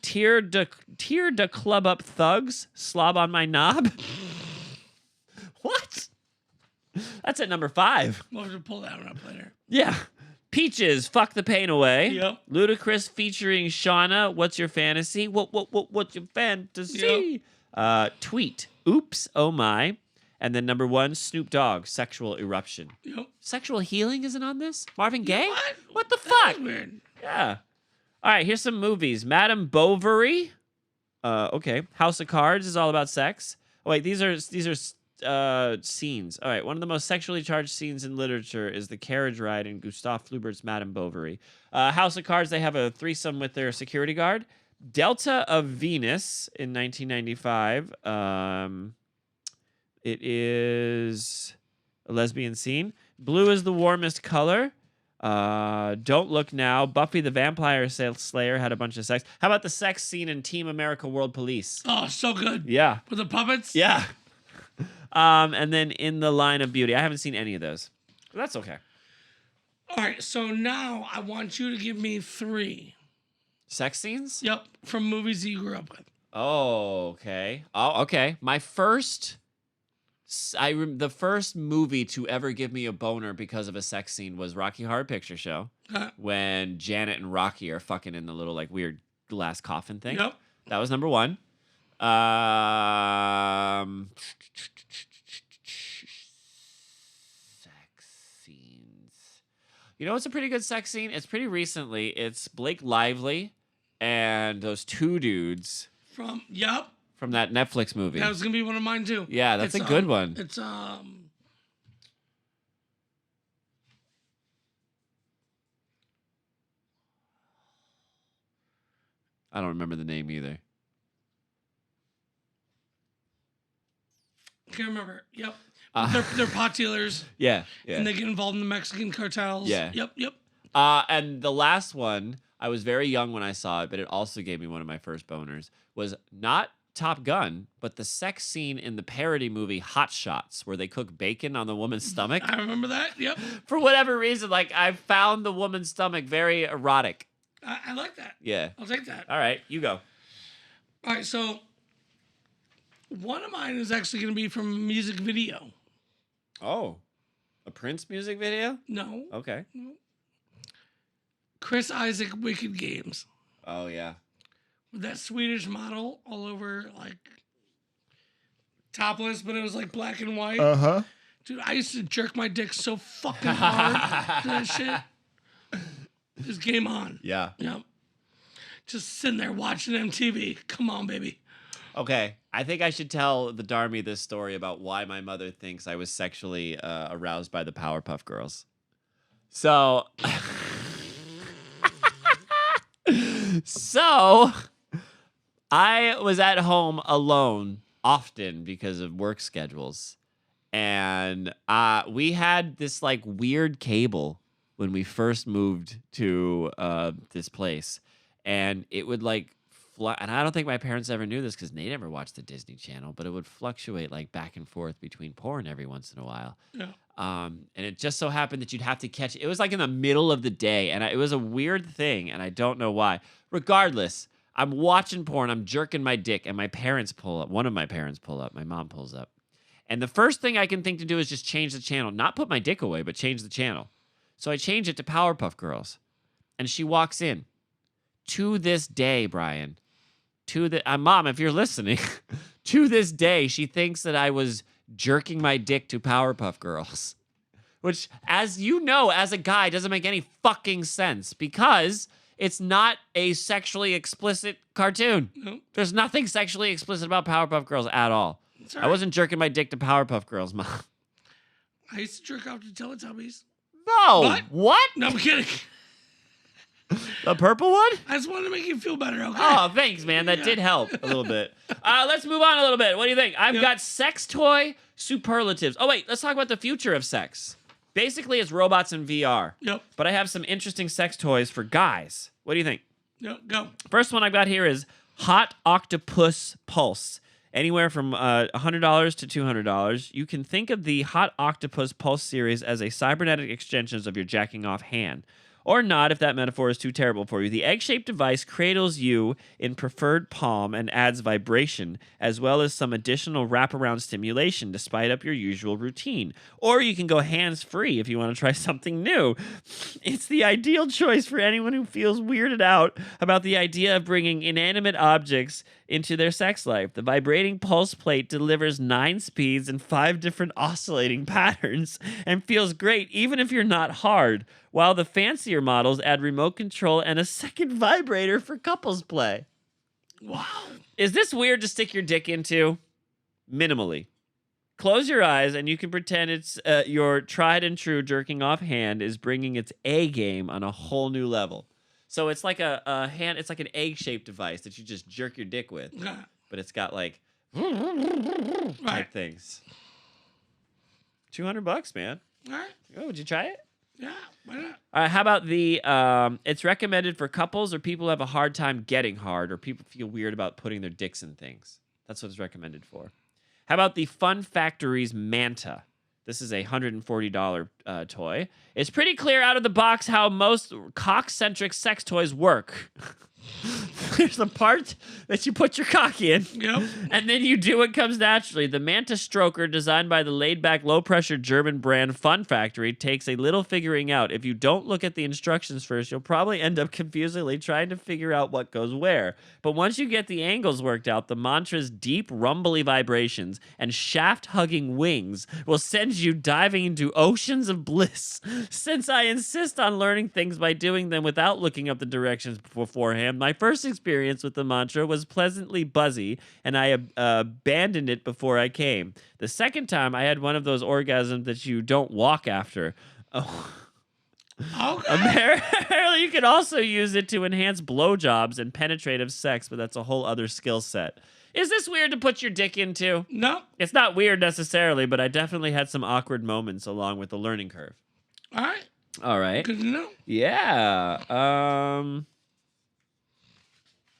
Tear da Club Up Thugs. Slob on My Knob. What? That's at number 5. We'll have to pull that one up later. Yeah. Peaches, Fuck the Pain Away. Yep. Ludacris featuring Shauna, What's Your Fantasy? What's your fantasy? Tweet, Oops, Oh My. And then number 1, Snoop Dogg, Sexual Eruption. Yep. Sexual Healing isn't on this? Marvin Gaye? What the That fuck? was weird. Yeah. All right, here's some movies. Madame Bovary. Okay. House of Cards is all about sex. Oh, wait, these are scenes. All right, one of the most sexually charged scenes in literature is the carriage ride in Gustave Flaubert's Madame Bovary. House of Cards, they have a threesome with their security guard. Delta of Venus in 1995. It is a lesbian scene. Blue is the warmest color. Don't Look Now. Buffy the Vampire Slayer had a bunch of sex. How about the sex scene in Team America World Police? Oh, so good. Yeah. With the puppets? Yeah. And then In the Line of Beauty. I haven't seen any of those. But that's okay. All right, so now I want you to give me 3. Sex scenes? Yep, from movies that you grew up with. Oh, okay. Oh, okay. My first... the first movie to ever give me a boner because of a sex scene was Rocky Horror Picture Show. When Janet and Rocky are fucking in the little like weird glass coffin thing. Yep. That was number 1. Sex scenes. You know what's a pretty good sex scene? It's pretty recently. It's Blake Lively and those 2 dudes Yep. from that Netflix movie. That was gonna be one of mine too. Yeah, that's a good one. It's I don't remember the name either. can't remember. Yep. They're pot dealers. Yeah. And they get involved in the Mexican cartels. Yeah. Yep. And the last one, I was very young when I saw it, but it also gave me one of my first boners, was not Top Gun, but the sex scene in the parody movie Hot Shots, where they cook bacon on the woman's stomach. I remember that. Yep. For whatever reason, like I found the woman's stomach very erotic. I like that. Yeah. I'll take that. All right, you go. All right, so one of mine is actually going to be from a music video. Oh, a Prince music video? No. Okay. Chris Isaac Wicked Games. Oh, yeah. With that Swedish model all over, like, topless, but it was, like, black and white. Uh-huh. Dude, I used to jerk my dick so fucking hard to that shit. Just game on. Yeah. Yep. Just sitting there watching MTV. Come on, baby. Okay. I think I should tell the Darmy this story about why my mother thinks I was sexually aroused by the Powerpuff Girls. So... So, I was at home alone often because of work schedules. And we had this like weird cable when we first moved to this place. And it would like, and I don't think my parents ever knew this because they never watched the Disney Channel, but it would fluctuate like back and forth between porn every once in a while. Yeah. And it just so happened that you'd have to catch it was like in the middle of the day, and it was a weird thing, and I don't know why. Regardless, I'm watching porn, I'm jerking my dick, and my parents pull up. One of my parents pull up. My mom pulls up. And the first thing I can think to do is just change the channel. Not put my dick away, but change the channel. So I change it to Powerpuff Girls. And she walks in. To this day, Brian, Mom, if you're listening, to this day, she thinks that I was jerking my dick to Powerpuff Girls. Which, as you know, as a guy, doesn't make any fucking sense because it's not a sexually explicit cartoon. Nope. There's nothing sexually explicit about Powerpuff Girls at all. It's all I right. wasn't jerking my dick to Powerpuff Girls, Mom. I used to jerk off to Teletubbies. No. What? What? No, I'm kidding. The purple one? I just wanted to make you feel better, okay? Oh, thanks, man. That did help a little bit. Let's move on a little bit. What do you think? I've got sex toy superlatives. Oh, wait. Let's talk about the future of sex. Basically, it's robots in VR. Yep. But I have some interesting sex toys for guys. What do you think? Yep, go. First one I've got here is Hot Octopus Pulse. Anywhere from $100 to $200. You can think of the Hot Octopus Pulse series as a cybernetic extensions of your jacking off hand. Or not, if that metaphor is too terrible for you. The egg-shaped device cradles you in preferred palm and adds vibration, as well as some additional wraparound stimulation to spice up your usual routine. Or you can go hands-free if you want to try something new. It's the ideal choice for anyone who feels weirded out about the idea of bringing inanimate objects into their sex life. The vibrating pulse plate delivers 9 speeds and 5 different oscillating patterns and feels great even if you're not hard, while the fancier models add remote control and a second vibrator for couples play. Wow. Is this weird to stick your dick into? Minimally. Close your eyes and you can pretend it's your tried and true jerking off hand is bringing its A game on a whole new level. So it's like a hand, it's like an egg-shaped device that you just jerk your dick with. Yeah. But it's got like Right. type things. $200, man. All right. Oh, would you try it? Yeah, why not? All right, how about the, it's recommended for couples or people who have a hard time getting hard or people feel weird about putting their dicks in things. That's what it's recommended for. How about the Fun Factories Manta? This is a $140 toy. It's pretty clear out of the box how most cock-centric sex toys work. There's the part that you put your cock in, Yep. and then you do what comes naturally. The Manta Stroker, designed by the laid-back, low-pressure German brand Fun Factory, takes a little figuring out. If you don't look at the instructions first, you'll probably end up confusingly trying to figure out what goes where. But once you get the angles worked out, the mantra's deep, rumbly vibrations and shaft-hugging wings will send you diving into oceans of bliss. Since I insist on learning things by doing them without looking up the directions beforehand, my first experience with the mantra was pleasantly buzzy, and I abandoned it before I came. The second time, I had one of those orgasms that you don't walk after. Oh. Okay. Apparently, you can also use it to enhance blowjobs and penetrative sex, but that's a whole other skill set. Is this weird to put your dick into? No. It's not weird necessarily, but I definitely had some awkward moments along with the learning curve. All right. All right. Good to know. Yeah.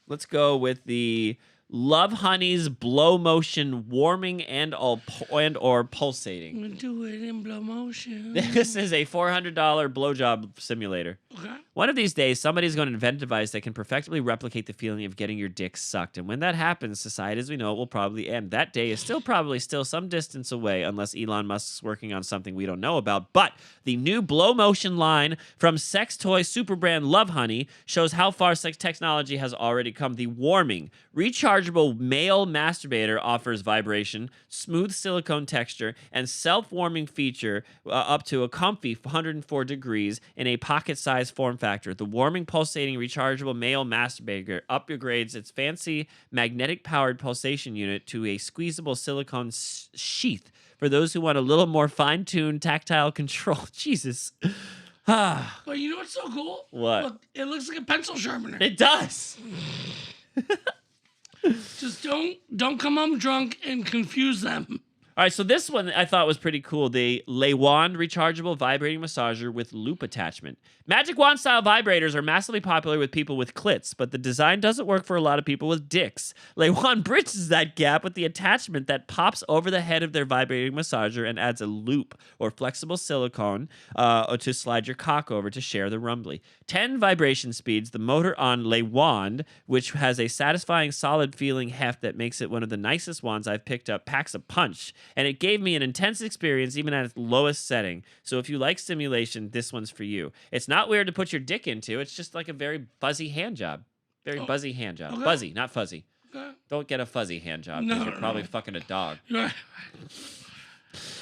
Let's go with the Love Honey's blow motion warming and or pulsating. I'm gonna do it in blow motion. This is a $400 blowjob simulator. Okay. One of these days, somebody's going to invent a device that can perfectly replicate the feeling of getting your dick sucked. And when that happens, society as we know it will probably end. That day is probably still some distance away, unless Elon Musk's working on something we don't know about. But the new blow motion line from sex toy super brand Love Honey shows how far sex technology has already come. The warming, rechargeable male masturbator offers vibration, smooth silicone texture, and self-warming feature up to a comfy 104 degrees in a pocket-sized form factor. The warming, pulsating, rechargeable male masturbator upgrades its fancy magnetic-powered pulsation unit to a squeezable silicone sheath for those who want a little more fine-tuned tactile control. Jesus. Ah, But you know what's so cool? What? Look, it looks like a pencil sharpener. it does. Just don't come home drunk and confuse them. All right, so this one I thought was pretty cool. The Le Wand rechargeable vibrating massager with loop attachment. Magic Wand style vibrators are massively popular with people with clits, but the design doesn't work for a lot of people with dicks. Le Wand bridges that gap with the attachment that pops over the head of their vibrating massager and adds a loop or flexible silicone to slide your cock over to share the rumbly. 10 vibration speeds. The motor on Le Wand, which has a satisfying solid feeling heft that makes it one of the nicest wands I've picked up, packs a punch. and it gave me an intense experience even at its lowest setting. So if you like stimulation, this one's for you. It's not weird to put your dick into. It's just like a very fuzzy hand job. Very buzzy hand job. Okay. Buzzy, not fuzzy. Okay. Don't get a fuzzy hand job because No, you're no, probably no. fucking a dog.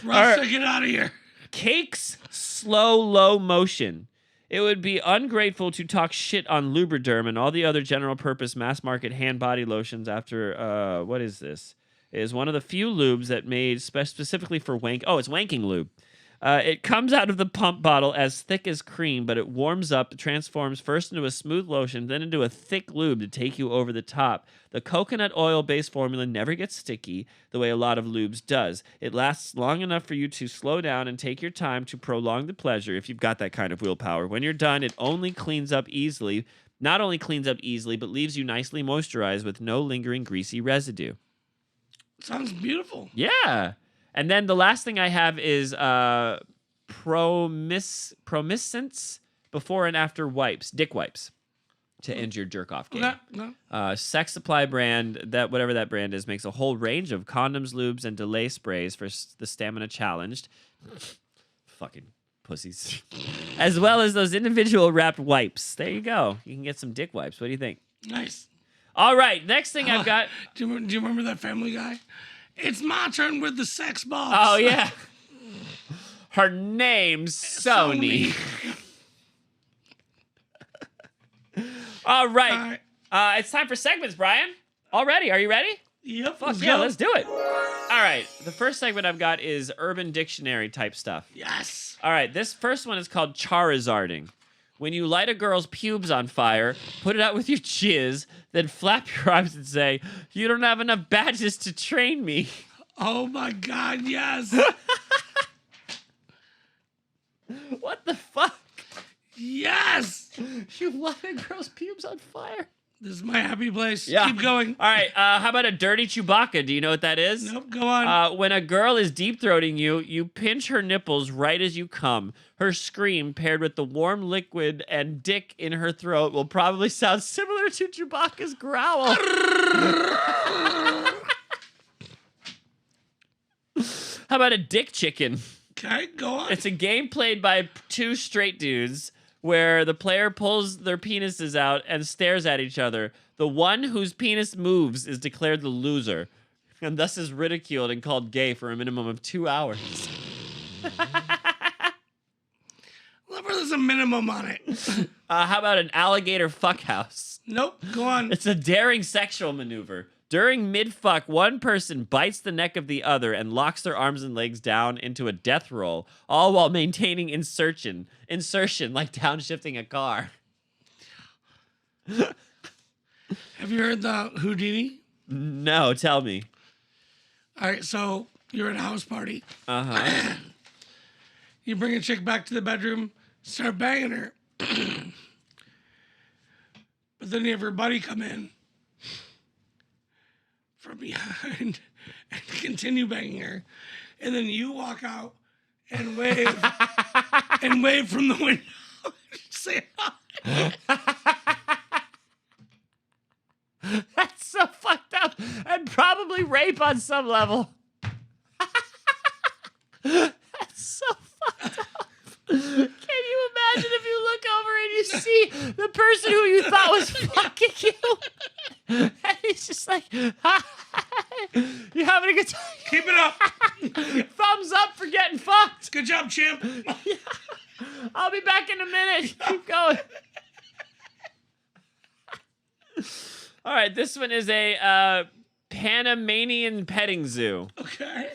Rasta, get out of here. Cakes, slow, low motion. It would be ungrateful to talk shit on Lubriderm and all the other general purpose mass market hand body lotions after, what is this? It is one of the few lubes that made specifically for wank. Oh, it's wanking lube. It comes out of the pump bottle as thick as cream, but it warms up, transforms first into a smooth lotion, then into a thick lube to take you over the top. The coconut oil-based formula never gets sticky the way a lot of lubes does. It lasts long enough for you to slow down and take your time to prolong the pleasure if you've got that kind of willpower. When you're done, it only cleans up easily. Not only cleans up easily, but leaves you nicely moisturized with no lingering greasy residue. Sounds beautiful. Yeah. And then the last thing I have is Promescence before and after wipes, dick wipes, to end your jerk off game. Okay. No. Sex supply brand, that whatever that brand is, makes a whole range of condoms, lubes, and delay sprays for the stamina challenged. Fucking pussies. As well as those individual wrapped wipes. There you go. You can get some dick wipes. What do you think? Nice. All right. Next thing I've got. Do you remember that Family Guy? It's my turn with the sex box. Oh, yeah. Her name's Sony. All right. It's time for segments, Brian. Already. Are you ready? Yep. Fuck yeah, let's do it. All right. The first segment I've got is Urban Dictionary type stuff. Yes. All right. This first one is called Charizarding. When you light a girl's pubes on fire, put it out with your jizz, then flap your arms and say, "You don't have enough badges to train me." Oh my God, yes. What the fuck? Yes. You light a girl's pubes on fire? This is my happy place. Yeah. Keep going. All right. How about a dirty Chewbacca? Do you know what that is? Nope, go on. When a girl is deep throating you, you pinch her nipples right as you come. Her scream, paired with the warm liquid and dick in her throat, will probably sound similar to Chewbacca's growl. How about a dick chicken? Okay, go on. It's a game played by two straight dudes where the player pulls their penises out and stares at each other. The one whose penis moves is declared the loser, and thus is ridiculed and called gay for a minimum of 2 hours. Love where there's a minimum on it. How about an alligator fuckhouse? Nope, go on. It's a daring sexual maneuver. During mid-fuck, one person bites the neck of the other and locks their arms and legs down into a death roll, all while maintaining insertion, like downshifting a car. Have you heard the Houdini? No, tell me. All right, so you're at a house party. Uh-huh. You bring a chick back to the bedroom, start banging her. But then you have her buddy come in from behind and continue banging her. And then you walk out and wave from the window. Say hi. That's so fucked up and probably rape on some level. That's so fucked up. Can you imagine if you look over and you see the person who you thought was fucking you? And he's just like, "Hi, you having a good time? Keep it up. Thumbs up for getting fucked. Good job, champ. I'll be back in a minute. Keep going." All right, this one is a Panamanian petting zoo. Okay.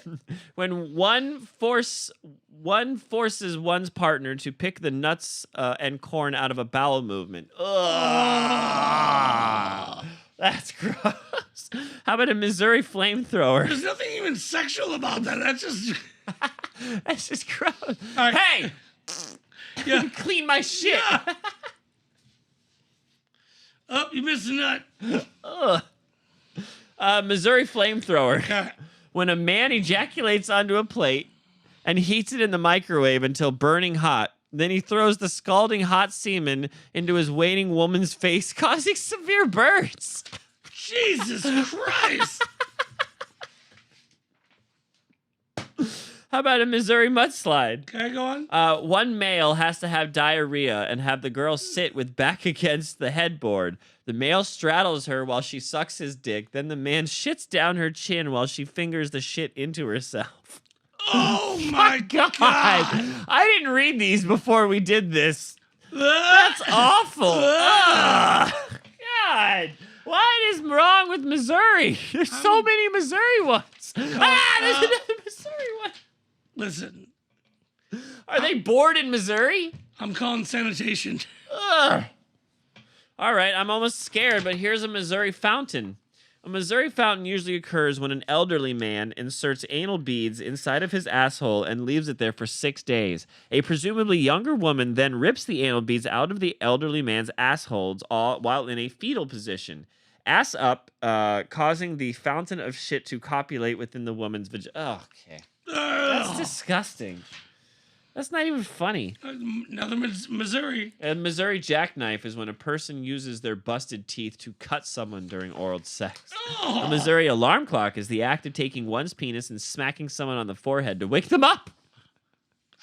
When one forces one's partner to pick the nuts and corn out of a bowel movement. Ugh. That's gross. How about a Missouri flamethrower? There's nothing even sexual about that. That's just... That's just gross. right. Hey! Yeah. Clean my shit. Yeah. Oh, you missed a nut. Ugh. Missouri flamethrower. Okay. When a man ejaculates onto a plate and heats it in the microwave until burning hot, then he throws the scalding hot semen into his waiting woman's face, causing severe burns. Jesus Christ. How about a Missouri mudslide? Okay, go on. One male has to have diarrhea and have the girl sit with back against the headboard. The male straddles her while she sucks his dick. Then the man shits down her chin while she fingers the shit into herself. Oh my God. I didn't read these before we did this. That's awful. Ugh. God. What is wrong with Missouri? There's so many Missouri ones. There's another Missouri one. Listen, Are they bored in Missouri? I'm calling sanitation. Ugh. All right, I'm almost scared, but here's a Missouri fountain. A Missouri fountain usually occurs when an elderly man inserts anal beads inside of his asshole and leaves it there for 6 days. A presumably younger woman then rips the anal beads out of the elderly man's assholes while in a fetal position. Ass up, causing the fountain of shit to copulate within the woman's vagina. Oh, okay. That's disgusting. That's not even funny. Another Missouri. A Missouri jackknife is when a person uses their busted teeth to cut someone during oral sex. Oh. A Missouri alarm clock is the act of taking one's penis and smacking someone on the forehead to wake them up.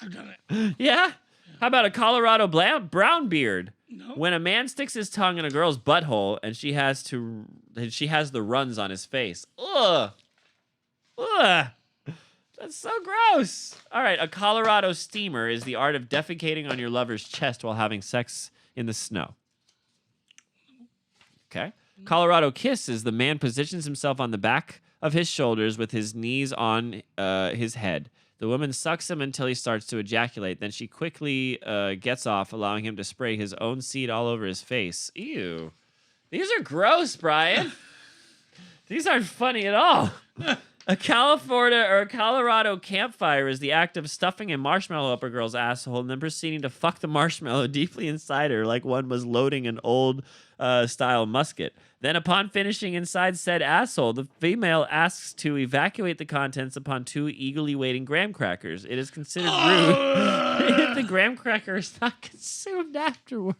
I've done it. Yeah? How about a Colorado brown beard? No. When a man sticks his tongue in a girl's butthole and she has the runs on his face. Ugh. Ugh. That's so gross. All right, a Colorado steamer is the art of defecating on your lover's chest while having sex in the snow. Okay. Colorado kiss is the man positions himself on the back of his shoulders with his knees on his head. The woman sucks him until he starts to ejaculate. Then she quickly gets off, allowing him to spray his own seed all over his face. Ew. These are gross, Brian. These aren't funny at all. A California or a Colorado campfire is the act of stuffing a marshmallow up a girl's asshole and then proceeding to fuck the marshmallow deeply inside her like one was loading an old style musket. Then upon finishing inside said asshole, the female asks to evacuate the contents upon 2 eagerly waiting graham crackers. It is considered rude if the graham cracker is not consumed afterwards.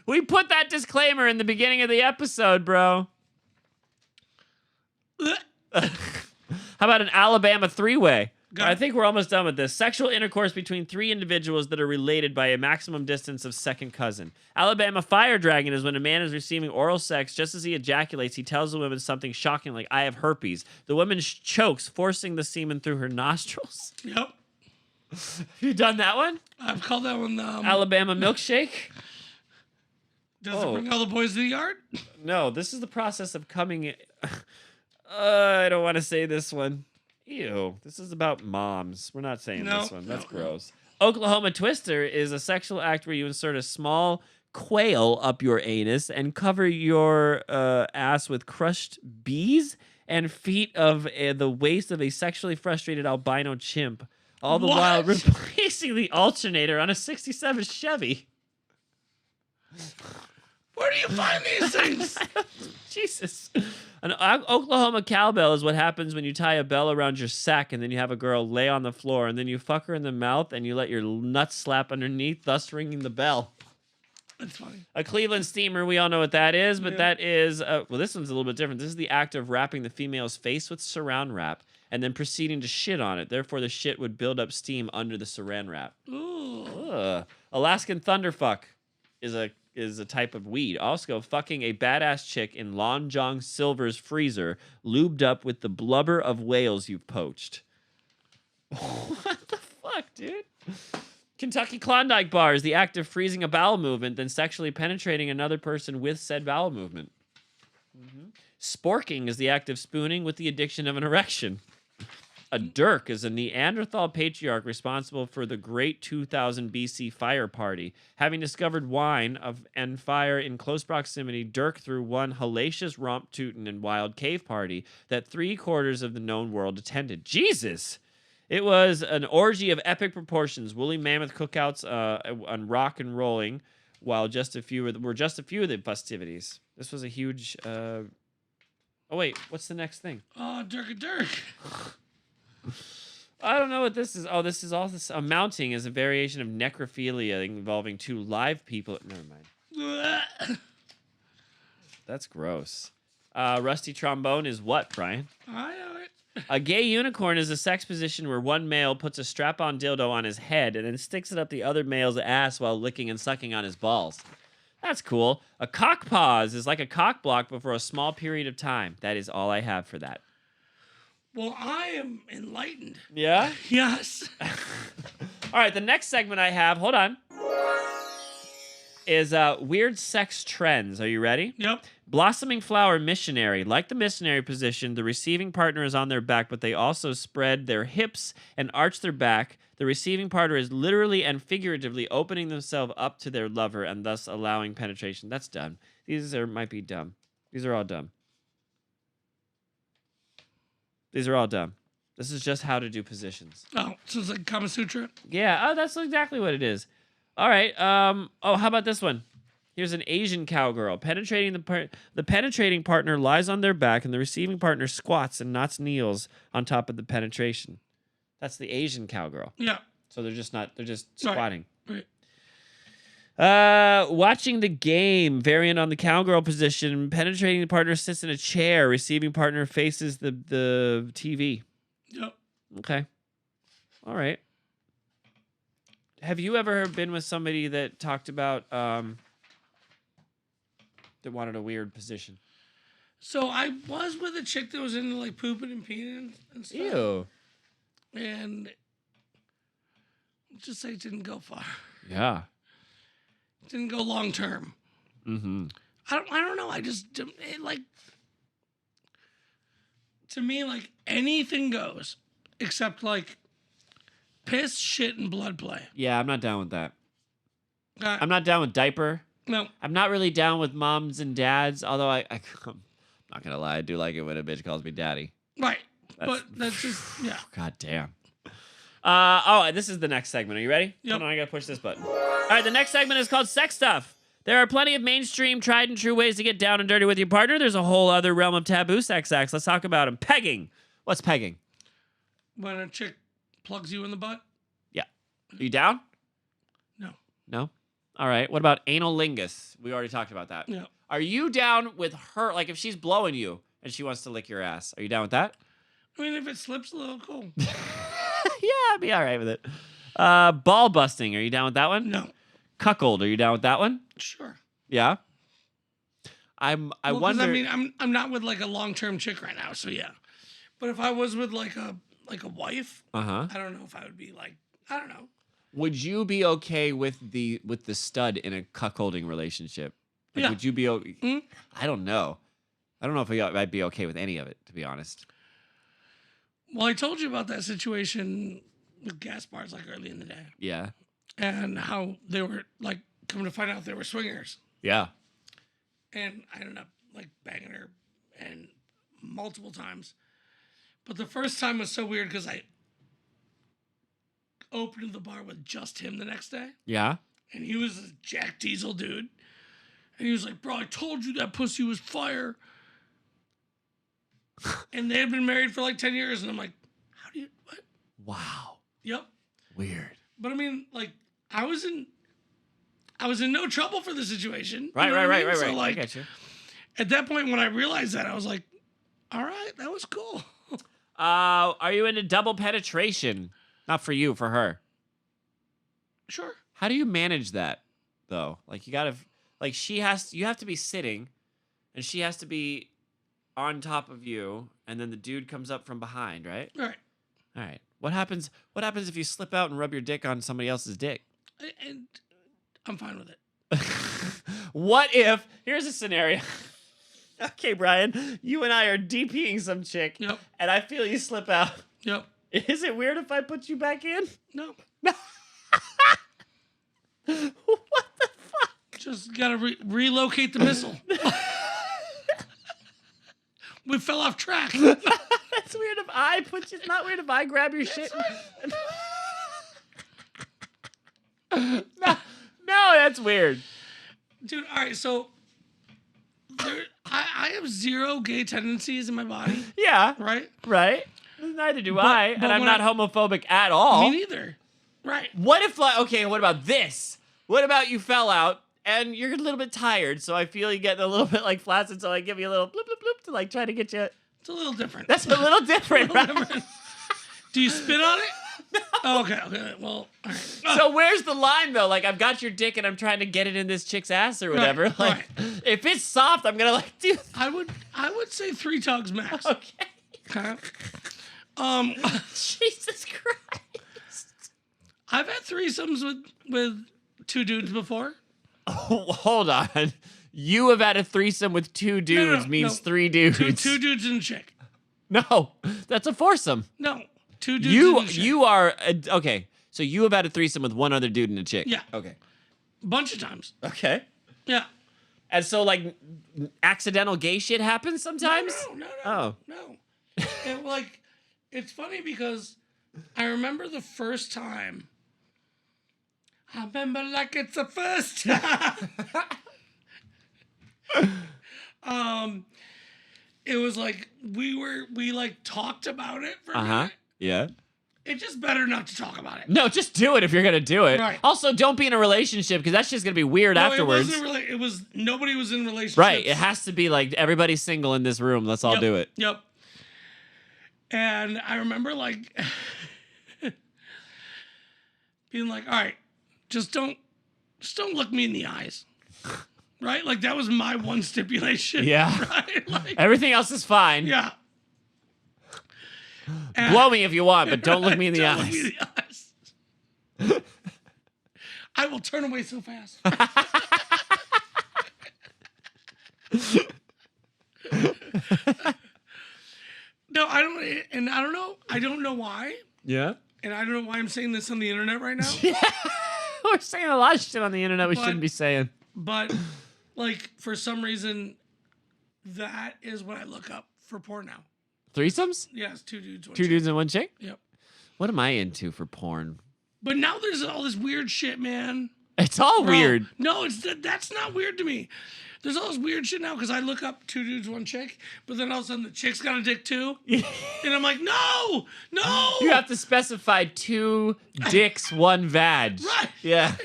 We put that disclaimer in the beginning of the episode, bro. How about an Alabama three-way? I think we're almost done with this. Sexual intercourse between 3 individuals that are related by a maximum distance of second cousin. Alabama fire dragon is when a man is receiving oral sex. Just as he ejaculates, he tells the woman something shocking like, I have herpes. The woman chokes, forcing the semen through her nostrils. Yep. Have you done that one? I've called that one Alabama milkshake? Does it bring all the boys to the yard? No, this is the process of coming... I don't want to say this one. Ew. This is about moms. We're not saying this one. That's gross. Oklahoma Twister is a sexual act where you insert a small quail up your anus and cover your ass with crushed bees and feet of the waist of a sexually frustrated albino chimp, all the while replacing the alternator on a 67 Chevy. Where do you find these things? Jesus. An Oklahoma cowbell is what happens when you tie a bell around your sack and then you have a girl lay on the floor and then you fuck her in the mouth and you let your nuts slap underneath, thus ringing the bell. That's funny. A Cleveland steamer, we all know what that is, but that is, well, this one's a little bit different. This is the act of wrapping the female's face with saran wrap and then proceeding to shit on it. Therefore, the shit would build up steam under the saran wrap. Ooh. Ugh. Alaskan thunderfuck is a type of weed. Also, fucking a badass chick in Lon Jong Silver's freezer, lubed up with the blubber of whales you've poached. What the fuck, dude? Kentucky Klondike bar is the act of freezing a bowel movement, then sexually penetrating another person with said bowel movement. Sporking is the act of spooning with the addiction of an erection. A dirk is a Neanderthal patriarch responsible for the great 2000 BC fire party. Having discovered wine and fire in close proximity, Dirk threw one hellacious romp tootin' and wild cave party that 3/4 of the known world attended. Jesus! It was an orgy of epic proportions, woolly mammoth cookouts on rock and rolling, while just a few of the festivities. This was a huge... Oh, wait, what's the next thing? Oh, Dirk. I don't know what this is. Oh, this is also a mounting is a variation of necrophilia involving 2 live people. Never mind. That's gross. Rusty trombone is what, Brian? I know A gay unicorn is a sex position where one male puts a strap-on dildo on his head and then sticks it up the other male's ass while licking and sucking on his balls. That's cool. A cock pause is like a cock block but for a small period of time. That is all I have for that. Well, I am enlightened. Yeah? Yes. All right, the next segment I have, hold on, is weird sex trends. Are you ready? Yep. Blossoming flower missionary. Like the missionary position, the receiving partner is on their back, but they also spread their hips and arch their back. The receiving partner is literally and figuratively opening themselves up to their lover and thus allowing penetration. That's dumb. Might be dumb. These are all dumb. These are all dumb. This is just how to do positions. Oh, so it's like Kama Sutra? Yeah, that's exactly what it is. All right. How about this one? Here's an Asian cowgirl. The penetrating partner lies on their back, and the receiving partner squats and not kneels on top of the penetration. That's the Asian cowgirl. Yeah. So they're just squatting. Right. Watching the game, variant on the cowgirl position. Penetrating partner sits in a chair. Receiving partner faces the TV. Yep. Okay. All right. Have you ever been with somebody that talked about that wanted a weird position? So I was with a chick that was into like pooping and peeing and stuff. Ew. And just say it didn't go far. Yeah. It didn't go long term. Mm-hmm. I don't know. I just like, to me, like anything goes except like piss, shit, and blood play. Yeah, I'm not down with that. I'm I'm not down with diaper. no. I'm not really down with moms and dads, although I'm not going to lie. I do like it when a bitch calls me daddy. Right. But that's just, yeah. God damn. This is the next segment. Are you ready? Yep. Hold on, I gotta push this button. All right, the next segment is called Sex Stuff. There are plenty of mainstream, tried and true ways to get down and dirty with your partner. There's a whole other realm of taboo sex acts. Let's talk about them. Pegging. What's pegging? When a chick plugs you in the butt? Yeah. Are you down? No. No? All right. What about anal lingus? We already talked about that. Yeah. Are you down with her? Like if she's blowing you and she wants to lick your ass, are you down with that? I mean, if it slips a little, cool. Yeah, I'd be all right with it. Ball busting. Are you down with that one? No. Cuckold. Are you down with that one? Sure. Yeah. I Well, 'cause wonder. I mean, I'm not with like a long-term chick right now, so yeah. But if I was with like a wife, Uh-huh. I don't know if I would be like, I don't know. Would you be okay with the stud in a cuckolding relationship? Like, Yeah. Would you be? Mhm. I don't know. I don't know if I'd be okay with any of it, to be honest. Well, I told you about that situation with gas bars like early in the day, Yeah. and how they were like coming to find out they were swingers, Yeah. and I ended up like banging her and multiple times. But the first time was so weird because I opened the bar with just him the next day. Yeah. And he was a Jack Diesel dude. And he was like, bro, I told you that pussy was fire. And they had been married for like 10 years. And I'm like, how do you, what? Wow. Yep. Weird. But I mean, like, I was in no trouble for the situation. You Right. know what I mean? So, I like, get you. at that point, when I realized that, I was like, all right, that was cool. Are you into double penetration? Not for you, for her. Sure. How do you manage that, though? Like you gotta, like you have to be sitting, and she has to be on top of you, and then the dude comes up from behind, right? All right. All right. What happens if you slip out and rub your dick on somebody else's dick? And I'm fine with it. What if, here's a scenario. Okay, Brian, you and I are DPing some chick, Yep. and I feel you slip out. Yep. Is it weird if I put you back in? No. What the fuck? Just gotta relocate the missile. We fell off track. It's weird if I put you. It's not weird if I grab your shit. No, that's weird. Dude, all right, so I have zero gay tendencies in my body, Yeah, right? right. Neither do I, but and I'm when not homophobic at all. Me neither. Right. What if, like, okay, what about this? What about you fell out and you're a little bit tired, so I feel you getting a little bit like flaccid, so I give you a little bloop bloop bloop to like try to get you. It's a little different. That's a little different, right? Do you spit on it? Oh, okay. Well, all right. So where's the line though? Like I've got your dick and I'm trying to get it in this chick's ass or whatever. Right, Like if it's soft, I'm gonna like do. I would say 3 tugs max. Okay. Okay. Jesus Christ. I've had threesomes with 2 dudes before. Oh, hold on. You have had a threesome with 2 dudes means 3 dudes. Two dudes and a chick. No, that's a foursome. No, 2 dudes and a chick. You are okay. So you have had a threesome with 1 other dude and a chick. Yeah. Okay. Bunch of times. Okay. Yeah. And so like accidental gay shit happens sometimes. No. Oh. No. And like, it's funny because I remember the first time. I remember like it's the first time. It was like we like talked about it for a minute. Yeah. It's just better not to talk about it. No, just do it if you're gonna do it. Right. Also, don't be in a relationship because that's just gonna be weird afterwards. It was nobody was in relationships. Right. It has to be like everybody's single in this room. Let's all do it. Yep. And I remember like being like, all right, just don't look me in the eyes. Right? Like that was my one stipulation. Yeah. Right? Like, Everything else is fine. yeah. And Blow me if you want, but don't look me in the don't eyes. look me in the eyes. I will turn away so fast. No, I don't, and I don't know. I don't know why, Yeah. and I don't know why I'm saying this on the internet right now. We're saying a lot of shit on the internet we But- shouldn't be saying. But like for some reason, that is what I look up for porn now. Threesomes? Yes, 2 dudes, 1 2 chick. dudes and 1 chick? Yep. What am I into for porn? But now there's all this weird shit, man. It's all Bro, weird. No, that's not weird to me. There's all this weird shit now because I look up 2 dudes, 1 chick, but then all of a sudden the chick's got a dick too, and I'm like, no. You have to specify 2 dicks, 1 vag. Right. Yeah.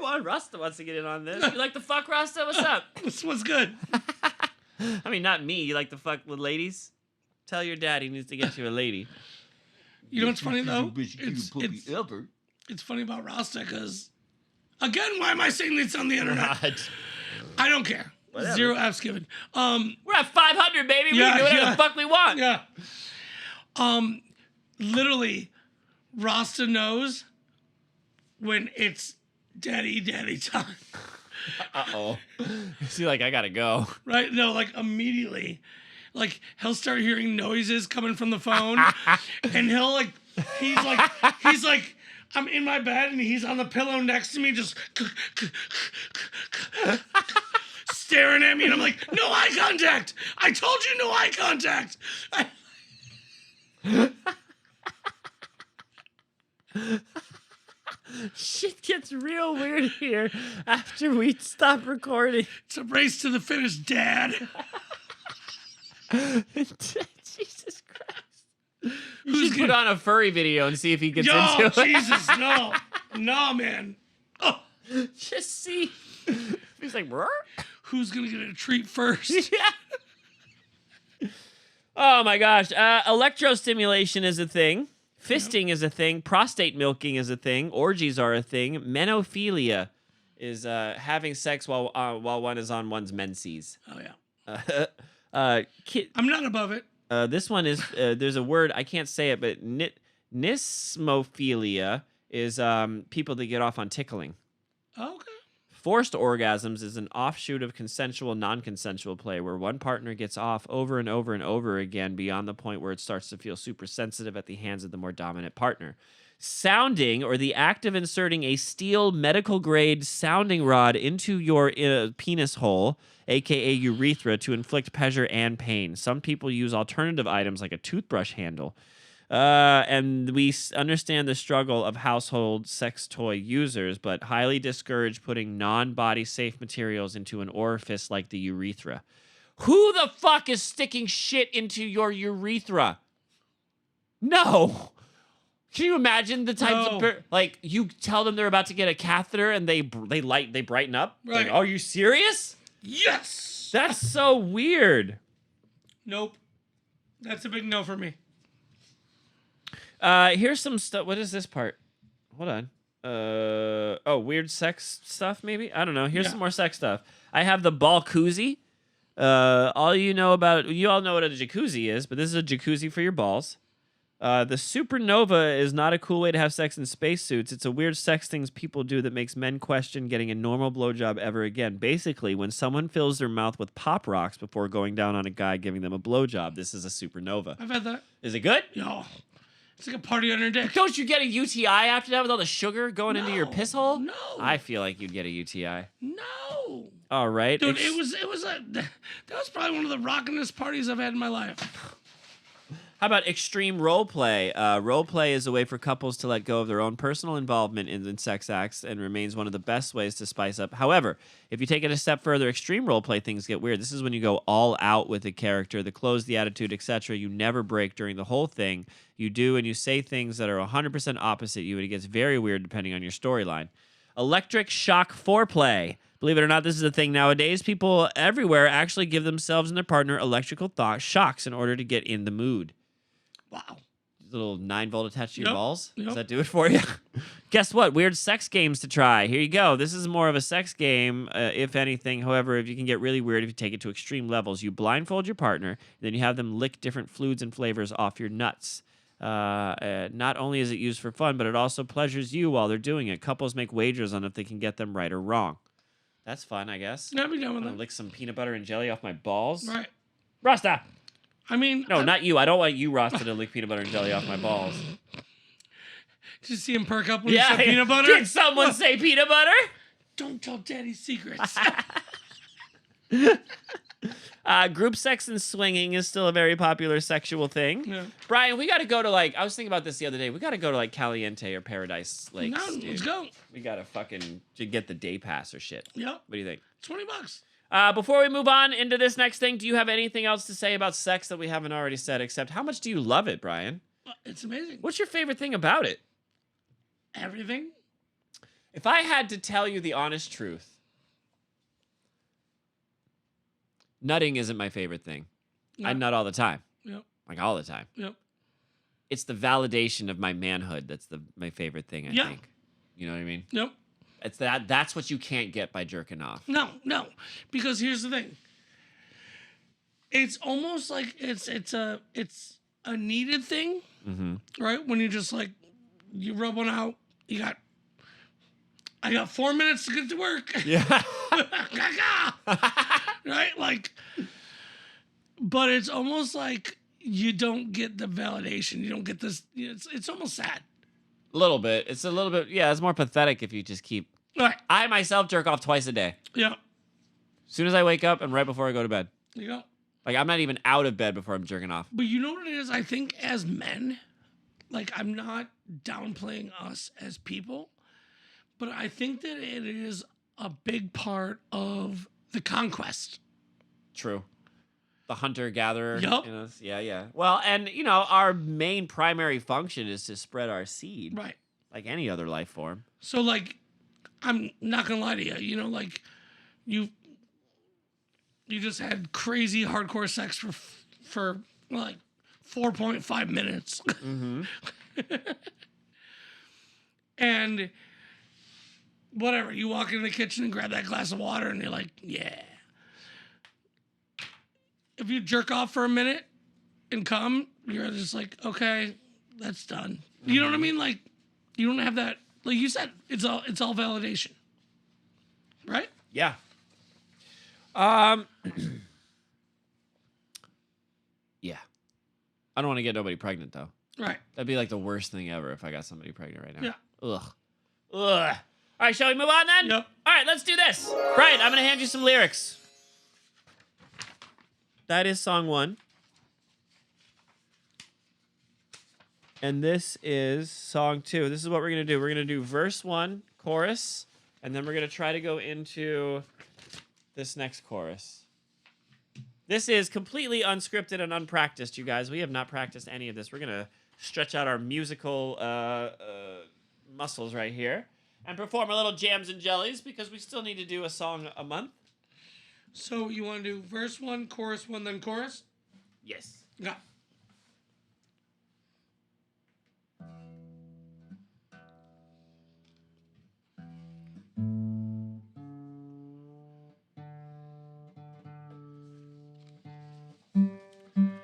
Well, Rasta wants to get in on this. You like to fuck, Rasta? What's up? This was good. I mean, not me. You like to fuck with ladies? Tell your dad he needs to get you a lady. You know what's funny though? It's funny about Rasta because, again, why am I saying this on the internet? God. I don't care. Whatever. 0 F's given. We're at 500, baby. We Yeah, can do whatever yeah. the fuck we want. Yeah. Literally, Rasta knows when it's daddy time. Uh-oh. See, like, I gotta go. Right? No, like immediately. Like he'll start hearing noises coming from the phone. And he's like, I'm in my bed and he's on the pillow next to me just staring at me, and I'm like, no eye contact. I told you no eye contact. Shit gets real weird here after we stop recording. It's a race to the finish, Dad. Jesus Christ. You should put on a furry video and see if he gets Yo, into it. Jesus, no. No, man. Oh, Just see. He's like, "Brr?" who's going to get a treat first? Yeah. Oh my gosh. Electrostimulation is a thing. Fisting is a thing. Prostate milking is a thing. Orgies are a thing. Menophilia is having sex while one is on one's menses. Oh, yeah. I'm not above it. This one is there's a word I can't say it, but nismophilia is people that get off on tickling. Okay. Forced orgasms is an offshoot of consensual, non-consensual play where one partner gets off over and over and over again beyond the point where it starts to feel super sensitive at the hands of the more dominant partner. Sounding, or the act of inserting a steel medical-grade sounding rod into your penis hole, aka urethra, to inflict pleasure and pain. Some people use alternative items like a toothbrush handle. And we understand the struggle of household sex toy users, but highly discourage putting non-body safe materials into an orifice like the urethra. Who the fuck is sticking shit into your urethra? No. Can you imagine the types of like you tell them they're about to get a catheter and they brighten up? Right. Like, are you serious? Yes. That's so weird. Nope. That's a big no for me. Here's some stuff. What is this part? Hold on. Oh, weird sex stuff, maybe? I don't know. Here's Yeah. some more sex stuff. I have the ball koozie. You all know what a jacuzzi is, but this is a jacuzzi for your balls. The supernova is not a cool way to have sex in spacesuits. It's a weird sex things people do that makes men question getting a normal blowjob ever again. Basically, when someone fills their mouth with pop rocks before going down on a guy giving them a blowjob, this is a supernova. I've had that. Is it good? Yo, it's like a party on your dick. Don't you get a UTI after that with all the sugar going into your No, piss hole? no. I feel like you'd get a UTI. No. All right. Dude, that was probably one of the rockinest parties I've had in my life. How about extreme role play? Role play is a way for couples to let go of their own personal involvement in sex acts and remains one of the best ways to spice up. However, if you take it a step further, extreme role play things get weird. This is when you go all out with the character, the clothes, the attitude, etc. You never break during the whole thing. You do and you say things that are 100% opposite you, and it gets very weird depending on your storyline. Electric shock foreplay. Believe it or not, this is a thing nowadays. People everywhere actually give themselves and their partner electrical shocks in order to get in the mood. Wow. Little 9-volt attached to your Yep, balls. yep. Does that do it for you? Guess what? Weird sex games to try. Here you go. This is more of a sex game, if anything. However, if you can get really weird if you take it to extreme levels. You blindfold your partner, then you have them lick different fluids and flavors off your nuts. Not only is it used for fun, but it also pleasures you while they're doing it. Couples make wagers on if they can get them right or wrong. That's fun, I guess. Yeah, I'd be done with I'm gonna that. lick some peanut butter and jelly off my balls. Right. Rasta! I mean, No, not you. I don't want you, Rasta, to lick peanut butter and jelly off my balls. Did you see him perk up when he said peanut butter? Did someone say peanut butter? Don't tell Daddy's secrets. Group sex and swinging is still a very popular sexual thing. Yeah. Brian, we got to go to I was thinking about this the other day. We got to go to Caliente or Paradise Lakes. No, dude. let's go. We got to get the day pass or shit. Yep. What do you think? $20. Before we move on into this next thing, do you have anything else to say about sex that we haven't already said, except how much do you love it, Brian? It's amazing. What's your favorite thing about it? Everything. If I had to tell you the honest truth, nutting isn't my favorite thing. I No. nut all the time. Yep. Like all the time. Yep. It's the validation of my manhood that's my favorite thing, I Yeah. think. You know what I mean? Yep. It's that's what you can't get by jerking off. No. Because here's the thing. It's almost like it's a needed thing, right? When you just you rub one out, I got 4 minutes to get to work. Yeah. Right? But it's almost like you don't get the validation. You don't get this. It's almost sad. A little bit. It's a little bit, yeah, it's more pathetic if you just keep. Right. I myself jerk off twice a day. Yeah. As soon as I wake up and right before I go to bed. You go. I'm not even out of bed before I'm jerking off. But you know what it is? I think as men, I'm not downplaying us as people, but I think that it is a big part of the conquest. True. The hunter-gatherer. Yup. in us. Yeah. Well, and, our main primary function is to spread our seed. Right. Like any other life form. So, I'm not going to lie to you. You just had crazy hardcore sex for 4.5 minutes. Mm-hmm. And whatever, you walk into the kitchen and grab that glass of water and you're like, yeah. If you jerk off for a minute and come, you're just like, okay, that's done. You know what I mean? You don't have that, like you said, it's all validation. Right? Yeah. Yeah. I don't want to get nobody pregnant, though. Right. That'd be the worst thing ever if I got somebody pregnant right now. Yeah. Ugh. All right, shall we move on then? Yep. All right, let's do this. Brian, I'm going to hand you some lyrics. That is song 1. And this is song 2. This is what we're going to do. We're going to do verse 1, chorus, and then we're going to try to go into this next chorus. This is completely unscripted and unpracticed, you guys. We have not practiced any of this. We're going to stretch out our musical muscles right here and perform a little jams and jellies because we still need to do a song a month. So you want to do verse 1, chorus 1, then chorus? Yes. Go.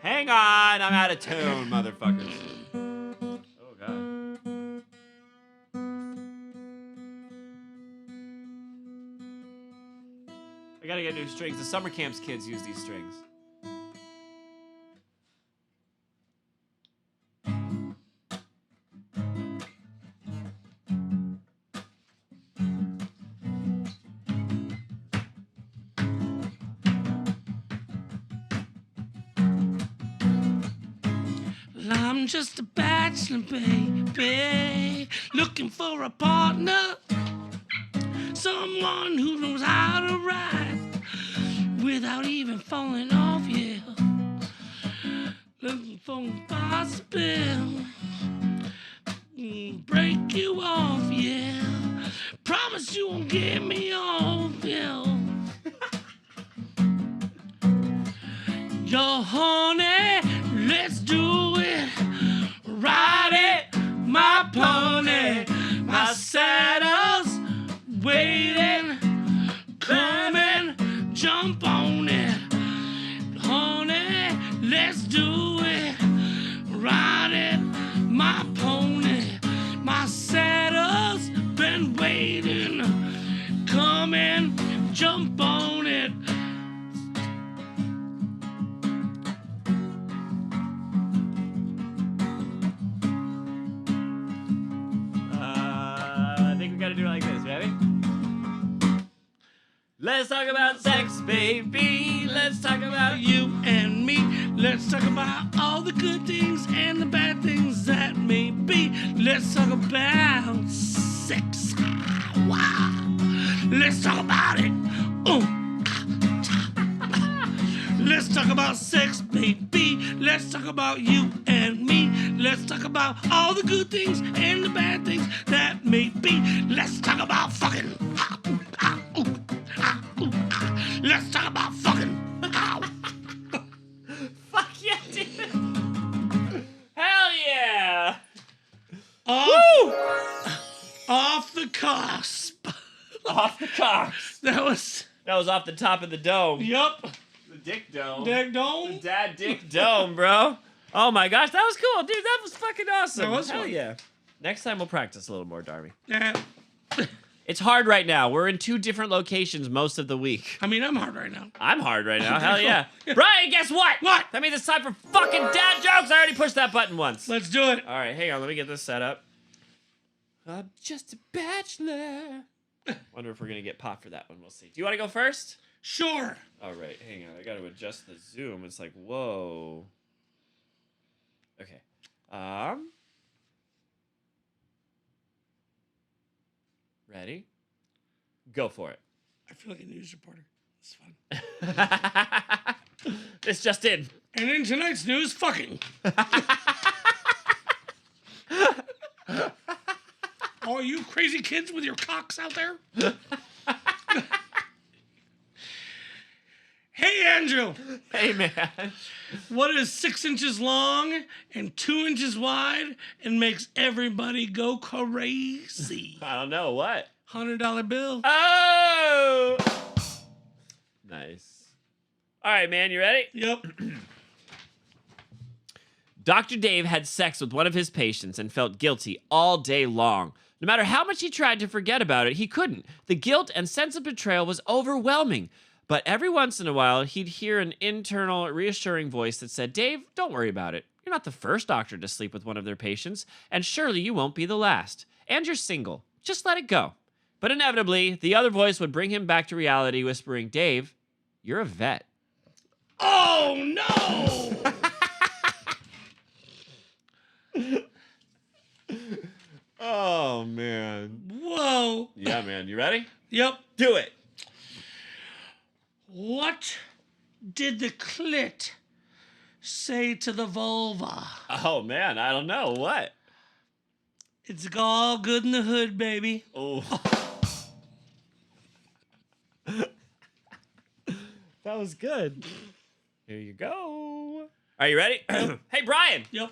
Hang on, I'm out of tune, motherfuckers. Oh god. I gotta get new strings. The summer camps kids use these strings. Well, I'm just a bachelor, baby, looking for a partner, someone who knows how to ride without even falling off, yeah. Looking for impossible, break you off, yeah. Promise you won't get me off, yeah. Yo, honey, let's do it. Ride it, my pony. My saddle's waiting. Come and jump on it. Honey, let's do it. Ride it, my pony. My saddle's been waiting. Come and jump on it. I think we gotta do it like this, ready? Let's talk about sex, baby. Let's talk about You and me, let's talk about all the good things and the bad things that may be. Let's talk about sex. Wow. Let's talk about it. Let's talk about sex, baby. Let's talk about you and me. Let's talk about all the good things and the bad things that may be. Let's talk about fucking. Let's talk about fucking. Fuck yeah, dude. Hell yeah. Off the cusp. Off the cocks. That was. That was off the top of the dome. Yup. The dick dome. Dick The dome. dad dick dome, bro. Oh my gosh, that was cool, dude. That was fucking awesome. That was Hell fun. yeah. Next time we'll practice a little more, Darby. Yeah. It's hard right now. We're in 2 different locations most of the week. I mean, I'm hard right now. I'm hard right now. Okay, Hell cool. yeah. Yeah. Brian, guess what? What? That means it's time for fucking dad jokes. I already pushed that button once. Let's do it. All right, hang on. Let me get this set up. I'm just a bachelor. Wonder if we're going to get popped for that one. We'll see. Do you want to go first? Sure. All right, hang on. I got to adjust the zoom. It's like, whoa. Okay. Ready? Go for it. I feel like a news reporter. It's fun. This just in. And in tonight's news, fucking. All you crazy kids with your cocks out there. Hey, Andrew. Hey, man. What is 6 inches long and 2 inches wide and makes everybody go crazy? I don't know. What? $100 bill. Oh! Nice. All right, man. You ready? Yep. Dr. Dave had sex with one of his patients and felt guilty all day long. No matter how much he tried to forget about it, he couldn't. The guilt and sense of betrayal was overwhelming. But every once in a while, he'd hear an internal, reassuring voice that said, Dave, don't worry about it. You're not the first doctor to sleep with one of their patients, and surely you won't be the last. And you're single. Just let it go. But inevitably, the other voice would bring him back to reality, whispering, Dave, you're a vet. Oh, no! Oh, man. Whoa. Yeah, man. You ready? Yep. Do it. What did the clit say to the vulva? Oh, man. I don't know. What? It's all good in the hood, baby. Oh. That was good. Here you go. Are you ready? Hey, Brian. Yep.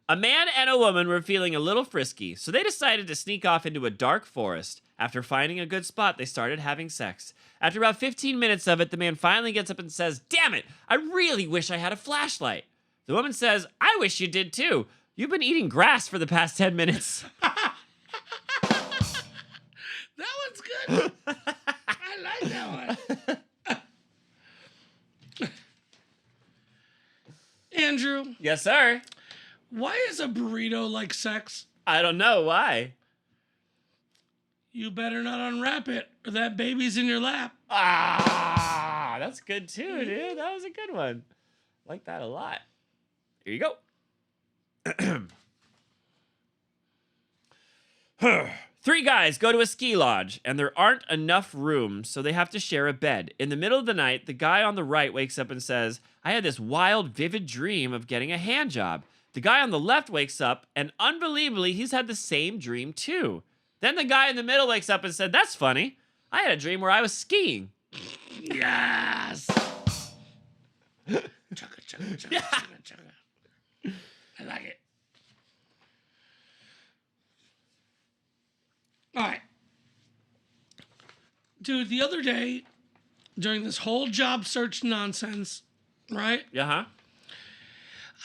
A man and a woman were feeling a little frisky, so they decided to sneak off into a dark forest. After finding a good spot, they started having sex. After about 15 minutes of it, the man finally gets up and says, "Damn it, I really wish I had a flashlight." The woman says, "I wish you did too. You've been eating grass for the past 10 minutes. That one's good. I like that one. Andrew, Yes, sir. why is a burrito like sex? I don't know why. You better not unwrap it, or that baby's in your lap. Ah, that's good too, dude. That was a good one. Like that a lot. Here you go. 3 guys go to a ski lodge, and there aren't enough rooms, so they have to share a bed. In the middle of the night, the guy on the right wakes up and says, "I had this wild, vivid dream of getting a hand job." The guy on the left wakes up, and unbelievably, he's had the same dream too. Then the guy in the middle wakes up and said, "That's funny. I had a dream where I was skiing." Yes. Chugga, chugga, chugga, chugga, chugga. I like it. All right. Dude, the other day, during this whole job search nonsense, right? Yeah,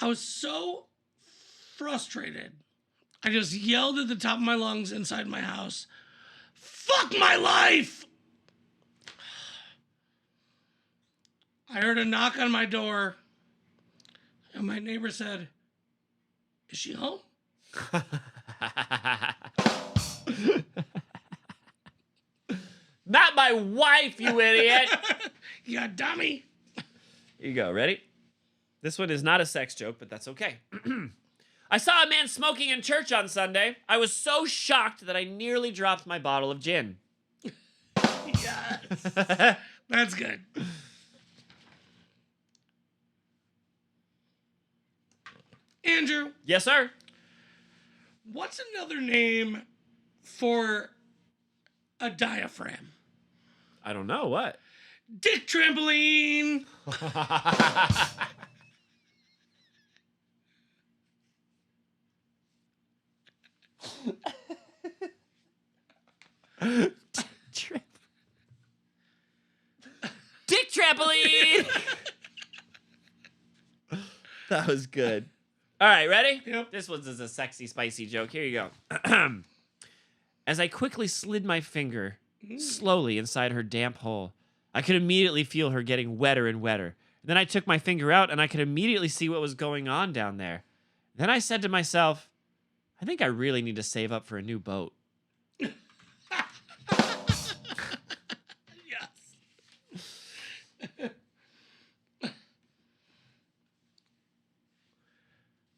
I was so frustrated. I just yelled at the top of my lungs inside my house, "Fuck my life!" I heard a knock on my door, and my neighbor said, "Is she home?" Not my wife, you idiot. You dummy. Here you go. Ready? This one is not a sex joke, but that's okay. I saw a man smoking in church on Sunday. I was so shocked that I nearly dropped my bottle of gin. Yes. That's good. Andrew, Yes, sir. what's another name for a diaphragm? I don't know. What? Dick trampoline. Dick trampoline. That was good. All right, ready? Yep. This one's a sexy, spicy joke. Here you go. As I quickly slid my finger slowly inside her damp hole, I could immediately feel her getting wetter and wetter. Then I took my finger out, and I could immediately see what was going on down there. Then I said to myself, I think I really need to save up for a new boat. Yes.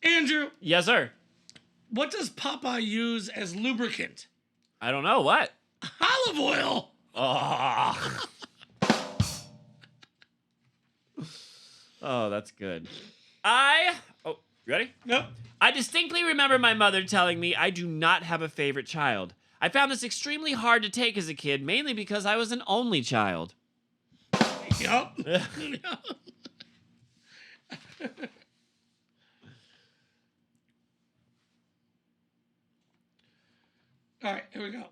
Andrew, Yes, sir. what does Papa use as lubricant? I don't know. What? Olive oil. Oh. Oh, that's good. Oh, you ready? Nope. I distinctly remember my mother telling me I do not have a favorite child. I found this extremely hard to take as a kid, mainly because I was an only child. Yup. All right, here we go.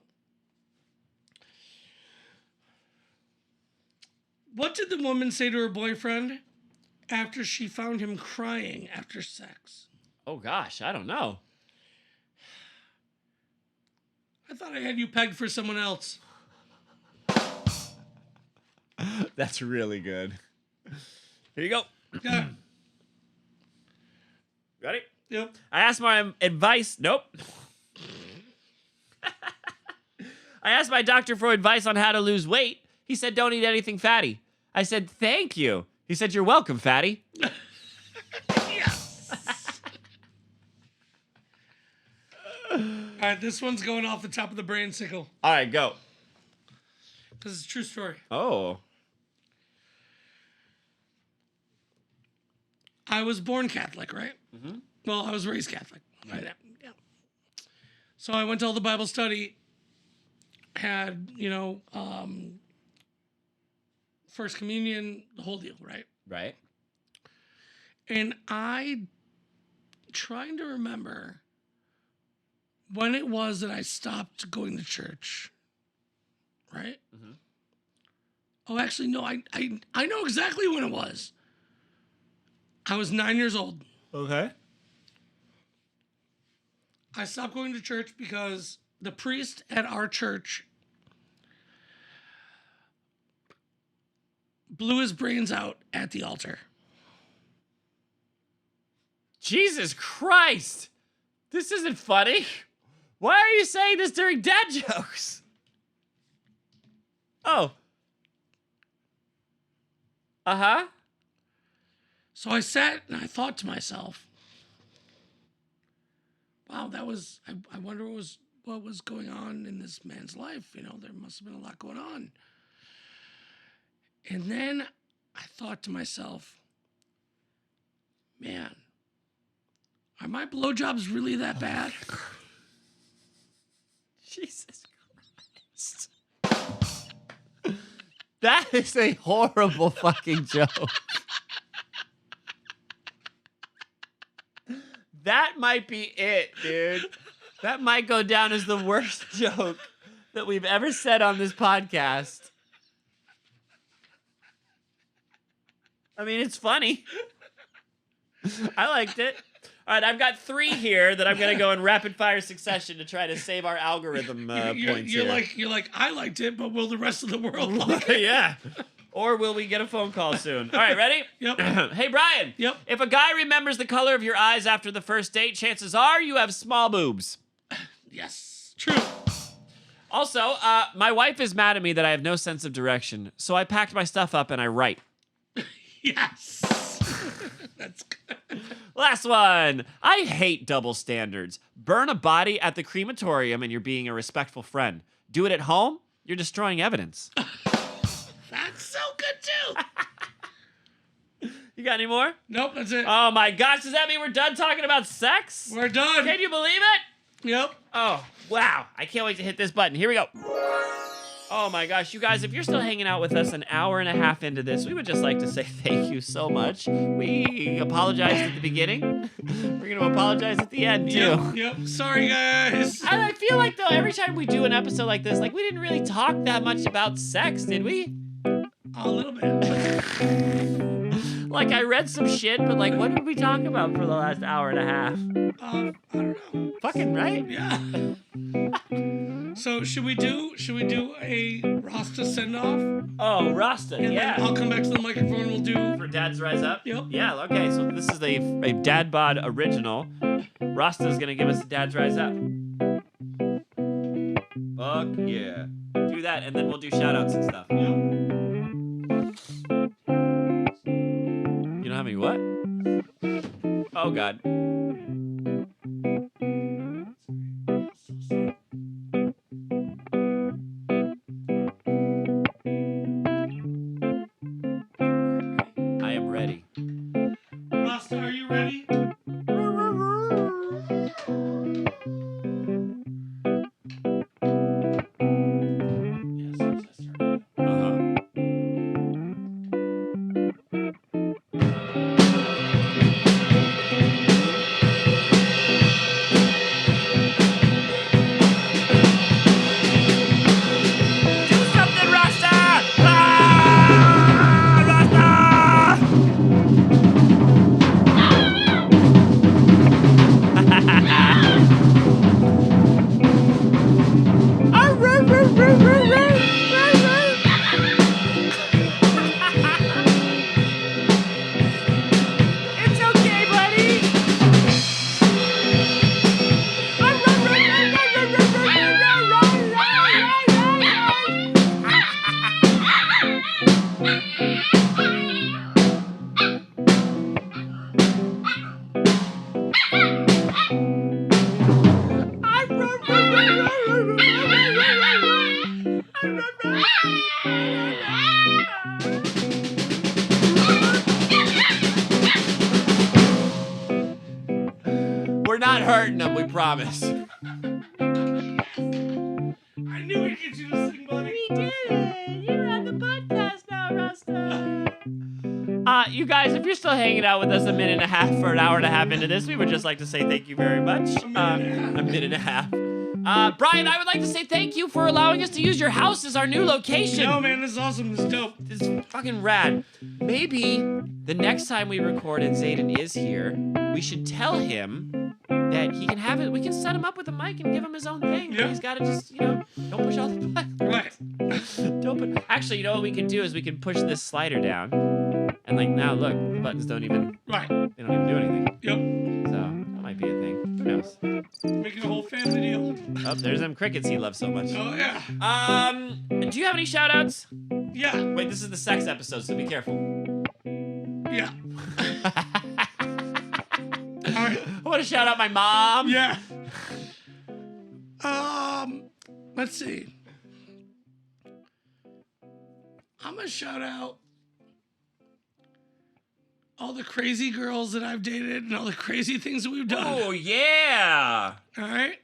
What did the woman say to her boyfriend after she found him crying after sex? Oh gosh, I don't know. I thought I had you pegged for someone else. That's really good. Here you go. Yeah. Ready? Yep. I asked my advice. Nope. I asked my doctor for advice on how to lose weight. He said, don't eat anything fatty. I said, thank you. He said, you're welcome, fatty. Yes. All right, this one's going off the top of the brain sickle All right, go. because it's a true story. Oh. I was born Catholic, right? Mm-hmm. Well, I was raised Catholic. Right? Yeah. So I went to all the Bible study, had, First Communion, the whole deal, right? Right. And I trying to remember when it was that I stopped going to church. Right? Mhm. Oh, actually, no. I know exactly when it was. I was 9 years old. Okay. I stopped going to church because the priest at our church blew his brains out at the altar. Jesus Christ! This isn't funny. Why are you saying this during dad jokes? Oh. Uh-huh. So I sat and I thought to myself, wow, I wonder what was going on in this man's life. You know, there must have been a lot going on. And then I thought to myself, man, are my blowjobs really that bad? Jesus Christ. That is a horrible fucking joke. That might be it, dude. That might go down as the worst joke that we've ever said on this podcast. I mean, it's funny. I liked it. All right, I've got 3 here that I'm going to go in rapid fire succession to try to save our algorithm points you're here. like, I liked it, but will the rest of the world like it? Yeah. Or will we get a phone call soon? All right, ready? Yep. Hey, Brian. Yep. If a guy remembers the color of your eyes after the first date, chances are you have small boobs. Yes. True. Also, my wife is mad at me that I have no sense of direction, so I packed my stuff up and I write. Yes. That's good. Last one. I hate double standards. Burn a body at the crematorium and you're being a respectful friend. Do it at home, you're destroying evidence. That's so good too. You got any more? Nope, that's it. Oh my gosh, does that mean we're done talking about sex? We're done. Can you believe it? Yep. Oh, wow. I can't wait to hit this button. Here we go. Oh my gosh, you guys, if you're still hanging out with us an hour and a half into this, we would just like to say thank you so much. We apologized at the beginning. We're going to apologize at the end, too. Yep. Sorry, guys. And I feel like, though, every time we do an episode like this, like, we didn't really talk that much about sex, did we? A little bit. Like, I read some shit, but, like, what did we talk about for the last hour and a half? I don't know. Fucking right? Yeah. So should we do a Rasta send off? Oh, Rasta, And yeah. then I'll come back to the microphone and we'll do. For Dad's Rise Up? Yep. Yeah, okay, so this is a DadBod original. Rasta's gonna give us a Dad's Rise Up. Fuck yeah. Do that, and then we'll do shout-outs and stuff. Yep. You don't have any what? Oh, God. I am ready. Rasta, are you ready? Do something, Rasta! Ah! Rasta! It's okay, buddy. We're not hurting them, we promise. I knew we'd get you to sing, buddy. We did it! You're on the podcast now, Rasta. you guys, if you're still hanging out with us a minute and a half or an hour and a half into this, we would just like to say thank you very much. A minute and a half. Brian, I would like to say thank you for allowing us to use your house as our new location. No, man, this is awesome. This is dope. This is fucking rad. Maybe the next time we record and Zayden is here, we should tell him that he can have it. We can set him up with a mic and give him his own thing. Yeah. He's got to just, don't push all the buttons. Right. Don't put. Actually, you know what we can do is we can push this slider down, and like now, look, the buttons don't even. Right. They don't even do anything. Yep. So that might be a thing. Who knows? Making a whole family deal. Oh, there's them crickets he loves so much. Oh, yeah. Do you have any shout outs? Yeah. Wait, this is the sex episode, so be careful. Yeah. All right. I want to shout out my mom. Yeah. Let's see. I'm gonna shout out all the crazy girls that I've dated and all the crazy things that we've done. Oh yeah. All right.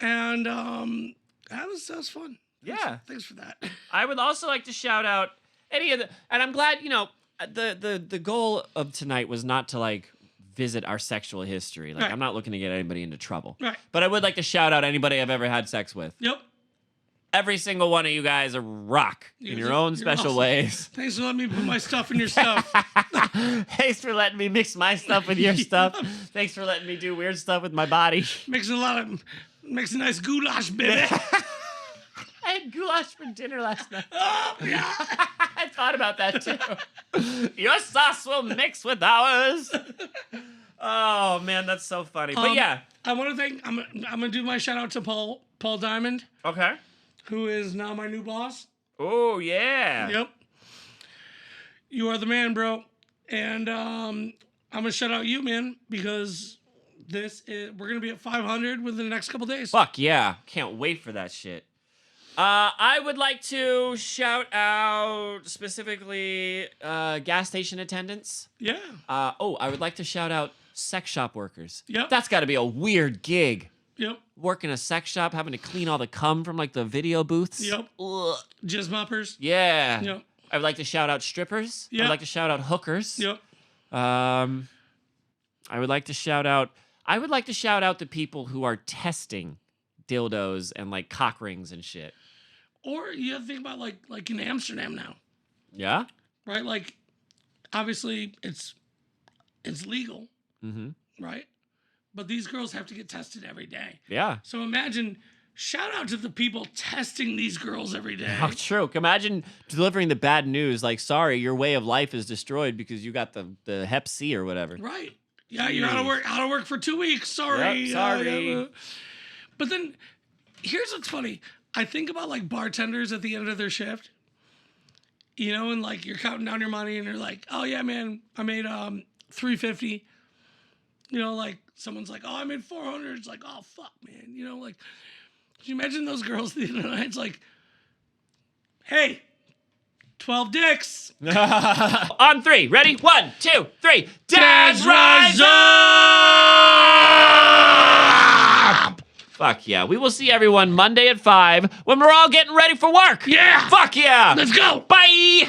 And that was fun. Yeah. Thanks for that. I would also like to shout out any of the, and I'm glad, the goal of tonight was not to like visit our sexual history. Like Right. I'm not looking to get anybody into trouble. Right. But I would like to shout out anybody I've ever had sex with. Yep. Every single one of you guys are rock in your own You're special awesome. ways. Thanks for letting me put my stuff in your stuff. Thanks for letting me mix my stuff with your stuff. Thanks for letting me do weird stuff with my body. Makes a nice goulash, baby. I had goulash for dinner last night. Oh, yeah. I thought about that too. Your sauce will mix with ours. Oh man, that's so funny. But yeah, I want to thank. I'm gonna do my shout out to Paul Diamond, okay. who is now my new boss. Oh yeah. Yep. You are the man, bro. And I'm gonna shout out you, man, because we're gonna be at 500 within the next couple days. Fuck yeah! Can't wait for that shit. I would like to shout out specifically gas station attendants. Yeah. I would like to shout out sex shop workers. Yep. That's got to be a weird gig. Yep. Working a sex shop, having to clean all the cum from like the video booths. Yep. Ugh. Jizz moppers. Yeah. Yep. I would like to shout out strippers. Yeah. I'd like to shout out hookers. Yep. I would like to shout out the people who are testing dildos and like cock rings and shit. Or you have to think about like in Amsterdam now, Yeah? right? Like, obviously it's legal, Mm-hmm. right? But these girls have to get tested every day. Yeah. So imagine, shout out to the people testing these girls every day. Oh, true. Imagine delivering the bad news like, sorry, your way of life is destroyed because you got the Hep C or whatever. Right. Yeah, you're out of work for 2 weeks. Sorry. Yep, sorry. Yeah. But then here's what's funny. I think about like bartenders at the end of their shift. And like you're counting down your money and you're like, "Oh yeah, man, I made $350." Like someone's like, "Oh, I made $400." It's like, "Oh fuck, man." Like, can you imagine those girls at the end of the night? It's like, "Hey, 12 dicks." On 3. Ready? 1, 2, 3. Dads rise up! Fuck yeah. We will see everyone Monday at 5 when we're all getting ready for work. Yeah. Fuck yeah. Let's go. Bye.